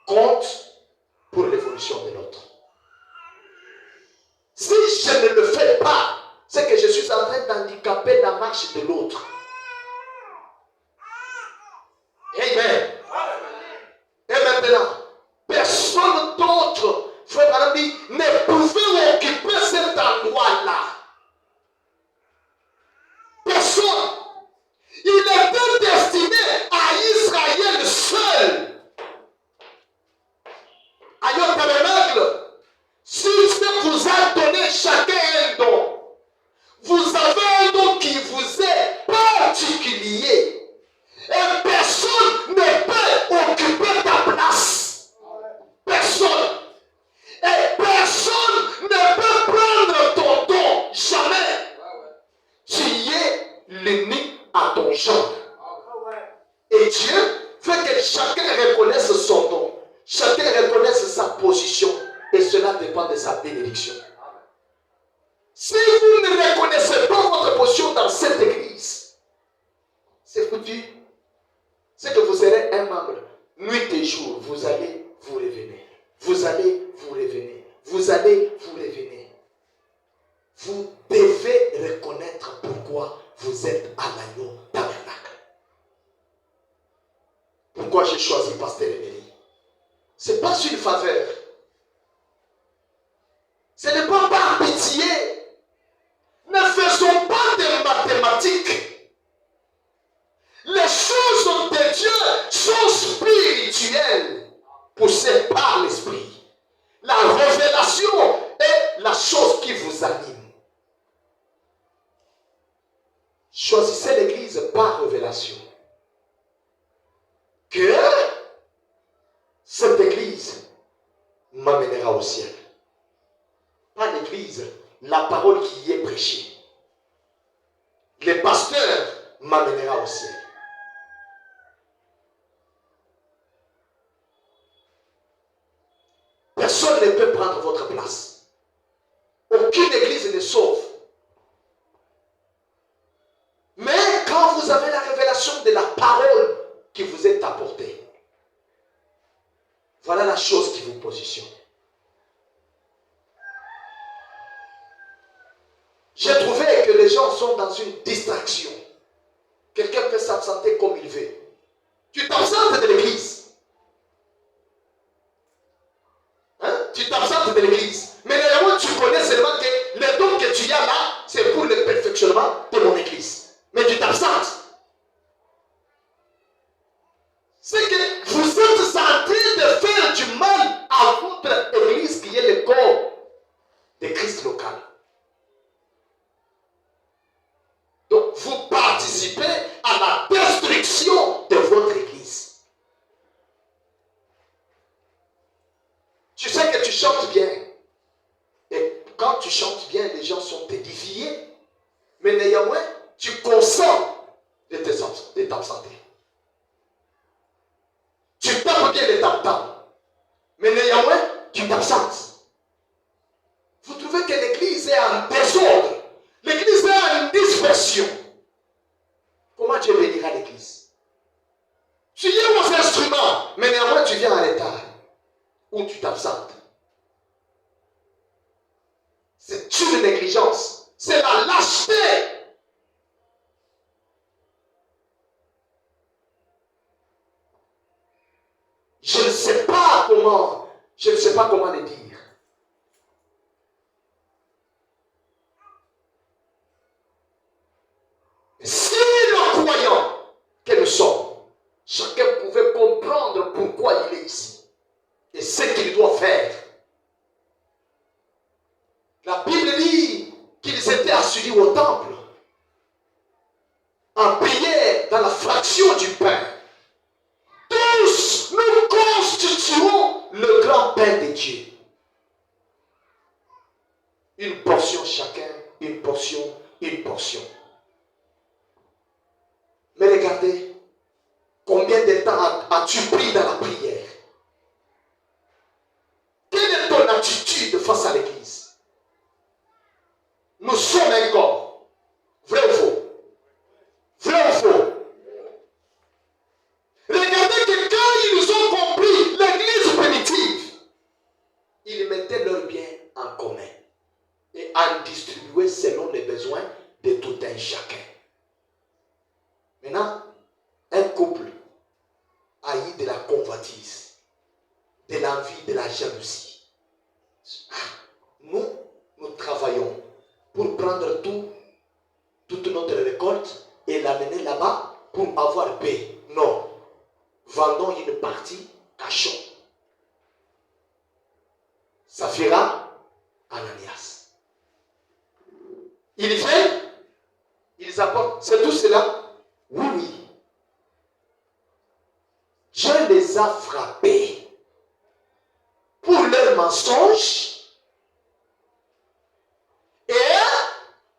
comptent pour l'évolution de l'autre. Si je ne le fais pas, c'est que je suis en train d'handicaper la marche de l'autre. Amen. Et maintenant, personne d'autre, frère Madame dit, ne pouvait occuper cet endroit-là. Personne. Il était destiné à Israël seul. à un tabernacle, si Dieu vous a donné chacun un don, vous avez un don qui vous est particulier. Et personne ne peut occuper ta place. Personne. Et personne ne peut prendre ton don. Jamais. Tu es l'unique à ton genre. Et Dieu veut que chacun reconnaisse son don. Chacun reconnaisse sa position. Et cela dépend de sa bénédiction. Si vous ne reconnaissez pas votre position dans cette église, c'est foutu. C'est que vous serez un membre. Nuit et jour, vous allez, vous revenez. Vous allez, vous revenez. Vous allez, vous revenez. Vous devez reconnaître pourquoi vous êtes à l'agneau tabernacle. Pourquoi j'ai choisi Pasteur Emery? Ce n'est pas une faveur. Ce n'est pas par pitié. Ne faisons pas de mathématiques. Les choses de Dieu sont spirituelles, poussées par l'esprit. La révélation est la chose qui vous anime. Choisissez l'église par révélation. Que cette église m'amènera au ciel. Pas l'église, la parole qui y est prêchée. Le pasteur m'amènera au ciel. Personne ne peut prendre votre place. Aucune église ne sauve. Mais quand vous avez la révélation de la parole qui vous est apportée, voilà la chose qui vous positionne. J'ai trouvé que les gens sont dans une distraction. Quelqu'un peut s'absenter comme il veut. Tu t'absentes de l'église. Tu t'absentes de l'église. Mais néanmoins, tu connais seulement que les dons que tu as là, c'est pour le perfectionnement de mon église. Mais tu t'absentes. C'est que vous êtes en train de faire du mal à votre église qui est le corps de Christ local. Donc, vous participez à la destruction de votre église. Tu sais que tu chantes bien. Et quand tu chantes bien, les gens sont édifiés. Mais néanmoins, tu consens de t'absenter. Tu tapes bien les tam-tams. Mais néanmoins, tu t'absentes. Vous trouvez que l'église est en désordre. L'église est en dispersion. Comment Dieu bénira l'église? Tu y es aux instruments, mais néanmoins tu viens en retard. Ou tu t'absentes. C'est une négligence. C'est la lâcheté. Je ne sais pas comment le dire. Si le croyant que nous sommes, chacun pouvait comprendre pourquoi il est ici et ce qu'il doit faire. La Bible dit qu'ils étaient assis au temple, en prière dans la fraction du pain. Tous nous constituons le grand pain de Dieu. Une portion chacun, une portion, une portion. Mais regardez, combien de temps as-tu pris dans la prière? Quelle est ton attitude face à l'église? Nous sommes un corps. Vrai ou faux? Vrai ou faux? Regardez que quand ils ont compris l'église primitive, ils mettaient leurs biens en commun et en distribuaient selon les besoins de tout un chacun. Maintenant, un couple a eu de la convoitise, de l'envie, de la jalousie. Nous travaillons pour prendre toute notre récolte et l'amener là-bas pour avoir paix. Non. Vendons une partie, cachons. Saphira, Ananias. Ils viennent, ils apportent. C'est tout cela? Oui, oui. Dieu les a frappés pour leurs mensonges et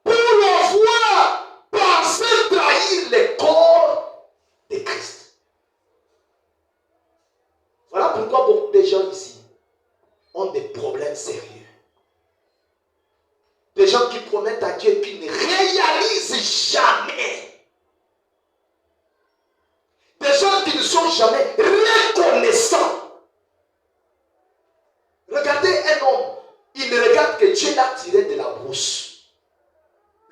pour leur voir penser trahir le corps de Christ. Voilà pourquoi beaucoup de gens ici ont des problèmes sérieux. Des gens qui promettent à Dieu qu'ils ne réalisent jamais. Des gens qui ne sont jamais reconnaissants. Regardez un homme, il regarde que Dieu l'a tiré de la brousse.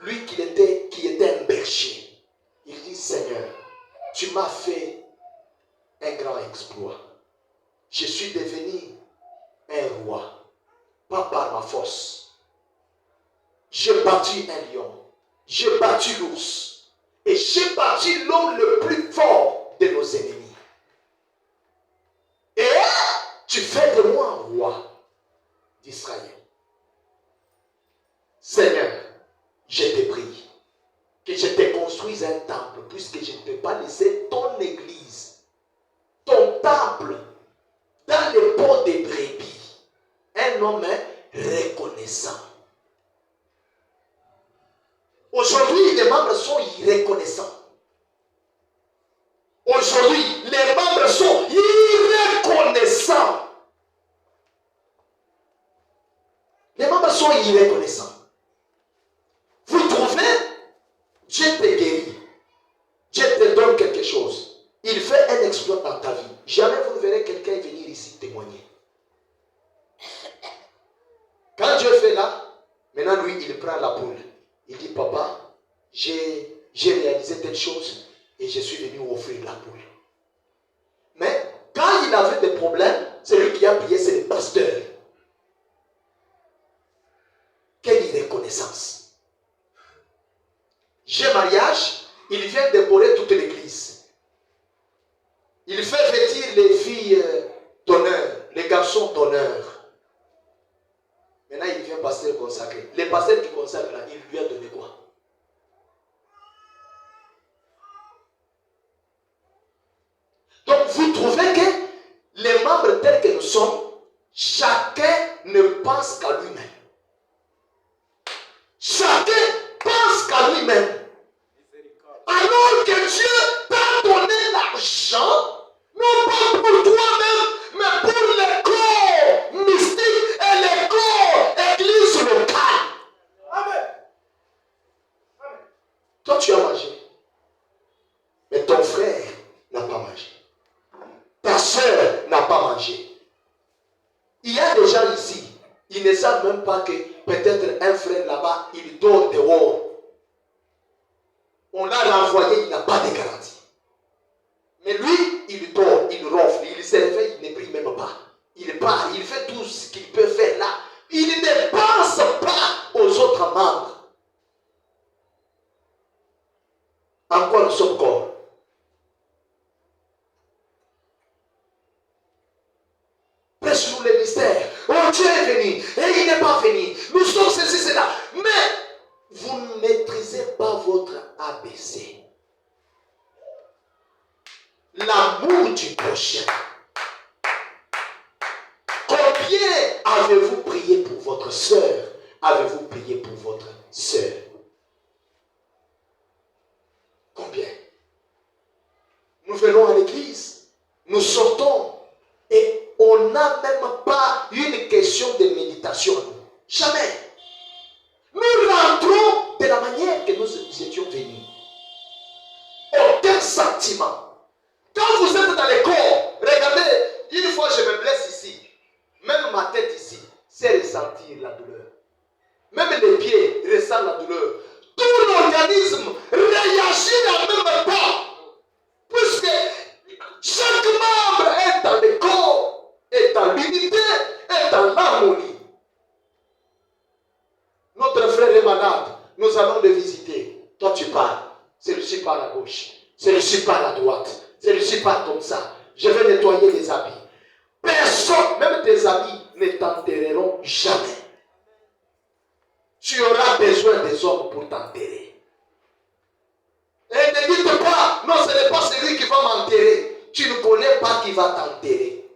Lui qui était un berger. Il dit, Seigneur, tu m'as fait un grand exploit. Je suis devenu un roi, pas par ma force. J'ai battu un lion, j'ai battu l'ours, et j'ai battu l'homme le plus fort de nos ennemis. Et tu fais de moi un roi d'Israël. Seigneur, je te prie que je te construise un temple, puisque je ne peux pas laisser ton église, ton temple, dans les pots de brebis. Un homme reconnaissant. Aujourd'hui, les membres sont irreconnaissants. Aujourd'hui, les membres sont irreconnaissants. Les membres sont irreconnaissants. Vous trouvez, Dieu te guérit. Dieu te donne quelque chose. Il fait un exploit dans ta vie. Jamais vous ne verrez quelqu'un venir ici témoigner. Quand Dieu fait là, maintenant lui, il prend la poule. Il dit, papa, j'ai réalisé telle chose et je suis venu offrir la poule. Mais quand il avait des problèmes, c'est lui qui a prié, c'est le pasteur. Quelle irreconnaissance. J'ai mariage, il vient décorer toute l'église. Il fait vêtir les filles d'honneur, les garçons d'honneur. Maintenant, il vient pasteur consacré. Les pasteurs qui consacrent là, il lui a donné quoi? Donc, vous trouvez que les membres tels que nous sommes, chacun ne pense qu'à lui-même. Chacun pense qu'à lui-même. Alors que Dieu t'a donné l'argent, non pas pour toi-même, mais pour les corps mystiques et les corps églises locales. Amen. Amen. Toi, tu as mangé. Mais ton frère n'a pas mangé. Ta soeur n'a pas mangé. Il y a des gens ici, ils ne savent même pas que peut-être un frère là-bas, il dort dehors. On l'a renvoyé, il n'a pas de garantie. Mais lui, il dort, il ronfle, il se réveille, il ne prie même pas. Il part, il fait tout ce qu'il peut faire là. Il ne pense pas aux autres membres. En quoi nous sommes corps? Prêche-nous les mystères. Oh, Dieu est venu et il n'est pas venu. Nous sommes ceci, cela. Mais vous ne maîtrisez pas votre ABC. L'amour du prochain. Combien avez-vous prié pour votre soeur? Avez-vous prié pour votre soeur? Combien? Nous venons à l'église, nous sortons et on n'a même pas une question de méditation. Jamais. Nous rentrons de la manière que nous étions venus. Aucun sentiment. Quand vous êtes dans les corps, regardez, une fois je me blesse ici, même ma tête ici, c'est ressentir la douleur. Même les pieds ressentent la douleur. Tout l'organisme réagit en même temps. Puisque chaque membre est dans le corps, est dans l'unité, est dans l'harmonie. Notre frère est malade, nous allons le visiter. Toi tu pars, celui-ci part à gauche, celui-ci part à droite, celui-ci part comme ça. Je vais nettoyer les habits. Personne, même tes amis, ne t'enterreront jamais. Tu auras besoin des hommes pour t'enterrer. Et ne dites pas, non, ce n'est pas celui qui va m'enterrer. Tu ne connais pas qui va t'enterrer.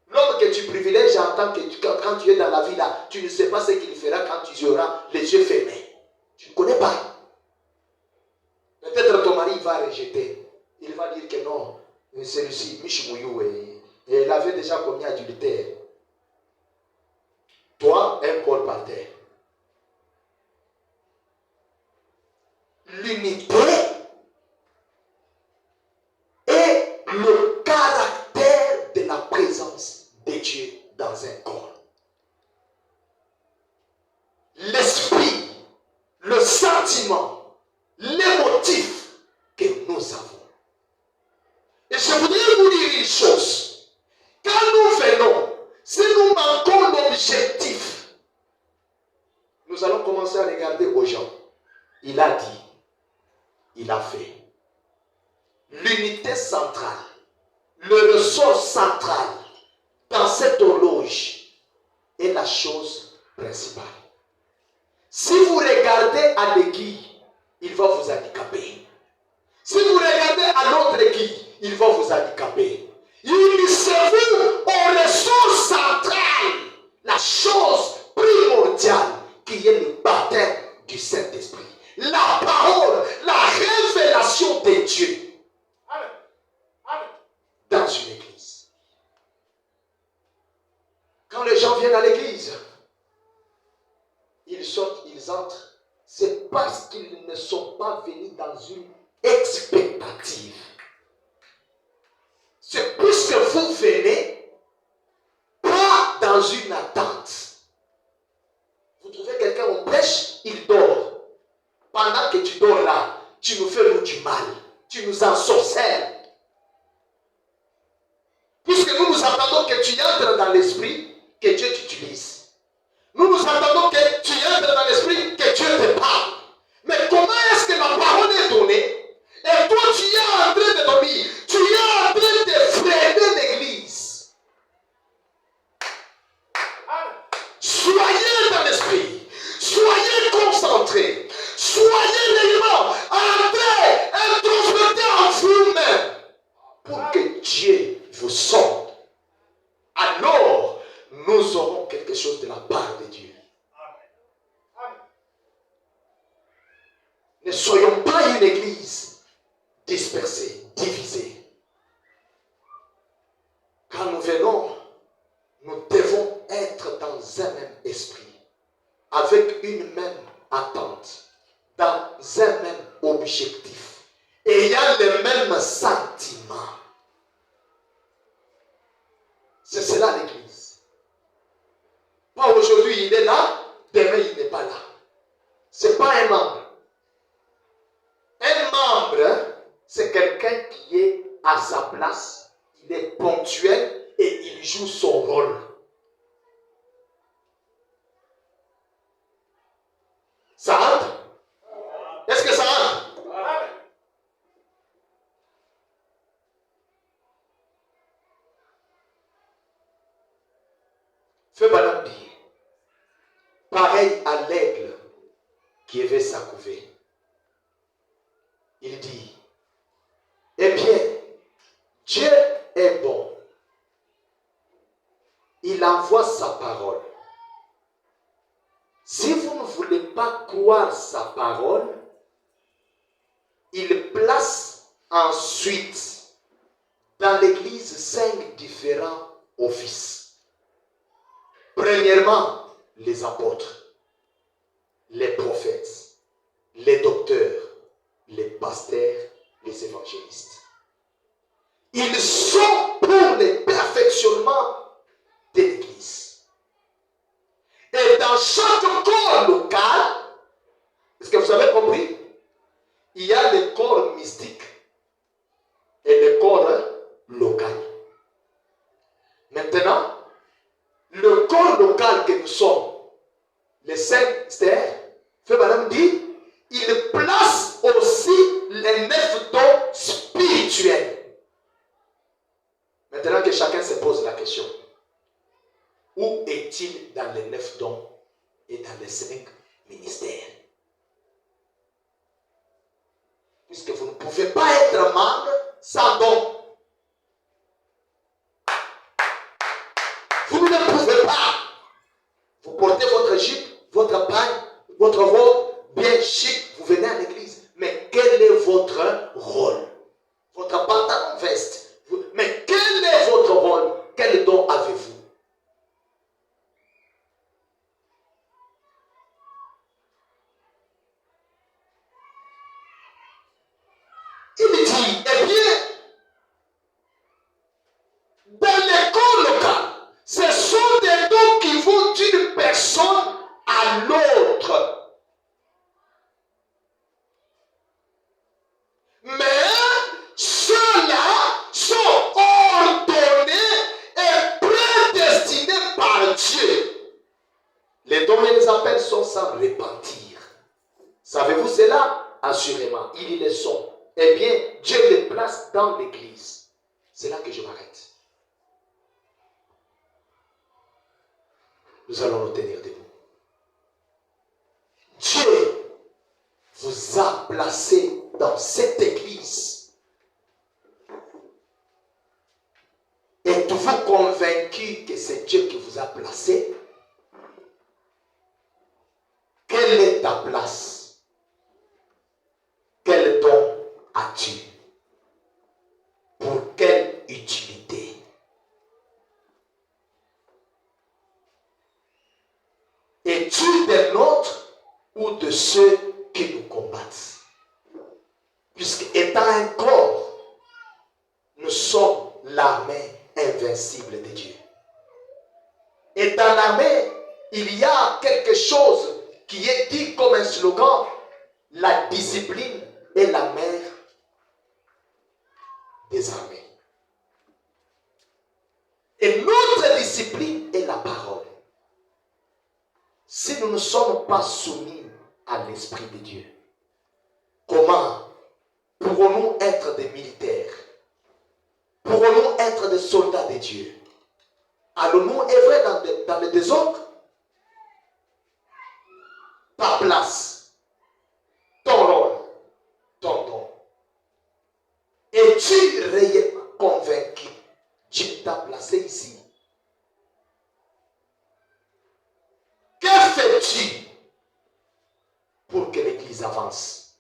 L'homme que tu privilèges en tant que quand tu es dans la vie là, tu ne sais pas ce qu'il fera quand tu auras les yeux fermés. Tu ne connais pas. Peut-être ton mari va rejeter. Il va dire que non, celui-ci, Michimouyou, il avait déjà commis adultère. Toi, un corps par terre. L'unité est le caractère de la présence de Dieu dans un corps. L'esprit, le sentiment, l'émotif que nous avons. Et je voudrais vous dire une chose. Quand nous venons, si nous manquons l'objectif, nous allons commencer à regarder aux gens. Il a dit, il a fait. L'unité centrale, le ressort central dans cette horloge est la chose principale. Si vous regardez à l'aiguille, il va vous handicaper. Si vous regardez à l'autre aiguille, il va vous handicaper. Unissez-vous au ressort central, la chose primordiale qui est le baptême du Saint-Esprit. La parole, la révélation de Dieu. Amen. Amen. Dans une église. Quand les gens viennent à l'église, ils sortent, ils entrent. C'est parce qu'ils ne sont pas venus dans une expectative. C'est puisque vous venez pas dans une attente. Vous trouvez quelqu'un en prêche, il dort. Pendant que tu dors là, tu nous fais du mal. Tu nous ensorcelles. Puisque nous attendons que tu entres dans l'esprit, que Dieu t'utilise. Nous attendons que tu entres dans l'esprit, que Dieu te parle. Mais comment est-ce que la parole est donnée? Et toi, tu es en train de dormir. Tu es en train de freiner l'église. Soyez dans l'esprit. Soyez concentrés. Soyez réellement entrés, introspectés en vous-même. Pour que Dieu vous sonde. Alors, nous aurons quelque chose de la part de Dieu. Ne soyons pas une église dispersée, divisée. Quand nous venons, nous devons être dans un même esprit, avec une même attente, dans un même objectif, ayant les mêmes sentiments. C'est cela l'église. Pas aujourd'hui il est là, demain il n'est pas là. Ce n'est pas un membre. Un membre, c'est quelqu'un qui est à sa place, il est ponctuel et il joue son rôle. Ça entre? Est-ce que ça entre? Feu Balaam dit, pareil à l'aigle qui avait sa couvée. Il dit, eh bien, Dieu est bon. Il envoie sa parole. Si vous ne voulez pas croire sa parole, il place ensuite dans l'église 5 différents offices. Premièrement, les apôtres, les prophètes, les docteurs, les pasteurs, les évangélistes. Ils sont pour le perfectionnement de l'église. Et dans chaque corps local, est-ce que vous avez compris? Il y a le corps mystique et le corps local. Maintenant, le corps local que nous sommes, les 5 stères, Feu Balaam dit, il place aussi les 9 dons spirituels. Maintenant que chacun se pose la question. Où est-il dans les 9 dons et dans les 5 ministères? Puisque vous ne pouvez pas être membre sans don. Vous ne pouvez pas. Vous portez votre jupe, votre paille, votre robe bien chic, vous venez à l'église. Mais quel est votre rôle? Votre pantalon veste. Mais quel est votre rôle? Quel don avez-vous? Il dit, eh bien, dans l'école locale, ce sont des dons qui vont d'une personne à l'autre. Mais ceux-là sont ordonnés et prédestinés par Dieu. Les dons, il les appelle, sont sans repentir. Savez-vous cela? Assurément, ils le sont. Eh bien, Dieu les place dans l'église. C'est là que je m'arrête. Nous allons nous tenir debout. Dieu vous a placé dans cette église. Êtes-vous convaincu que c'est Dieu qui vous a placé? Quelle est ta place? Quel don as-tu? Pour quelle utilité? Es-tu des nôtres ou de ceux qui nous combattent? Puisque étant un corps, nous sommes l'armée invincible de Dieu. Et dans l'armée, il y a quelque chose qui est dit comme un slogan: la discipline est la mère des armées. Et notre discipline est la parole. Si nous ne sommes pas soumis à l'Esprit de Dieu, comment pourrons-nous être des militaires? Pourrons-nous être des soldats de Dieu? Allons-nous œuvrer dans le désordre? Ta place, ton rôle, ton don. Es-tu réellement convaincu? Dieu t'a placé ici. Que fais-tu pour que l'Église avance?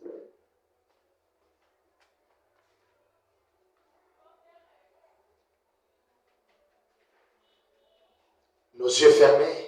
Nos yeux fermés,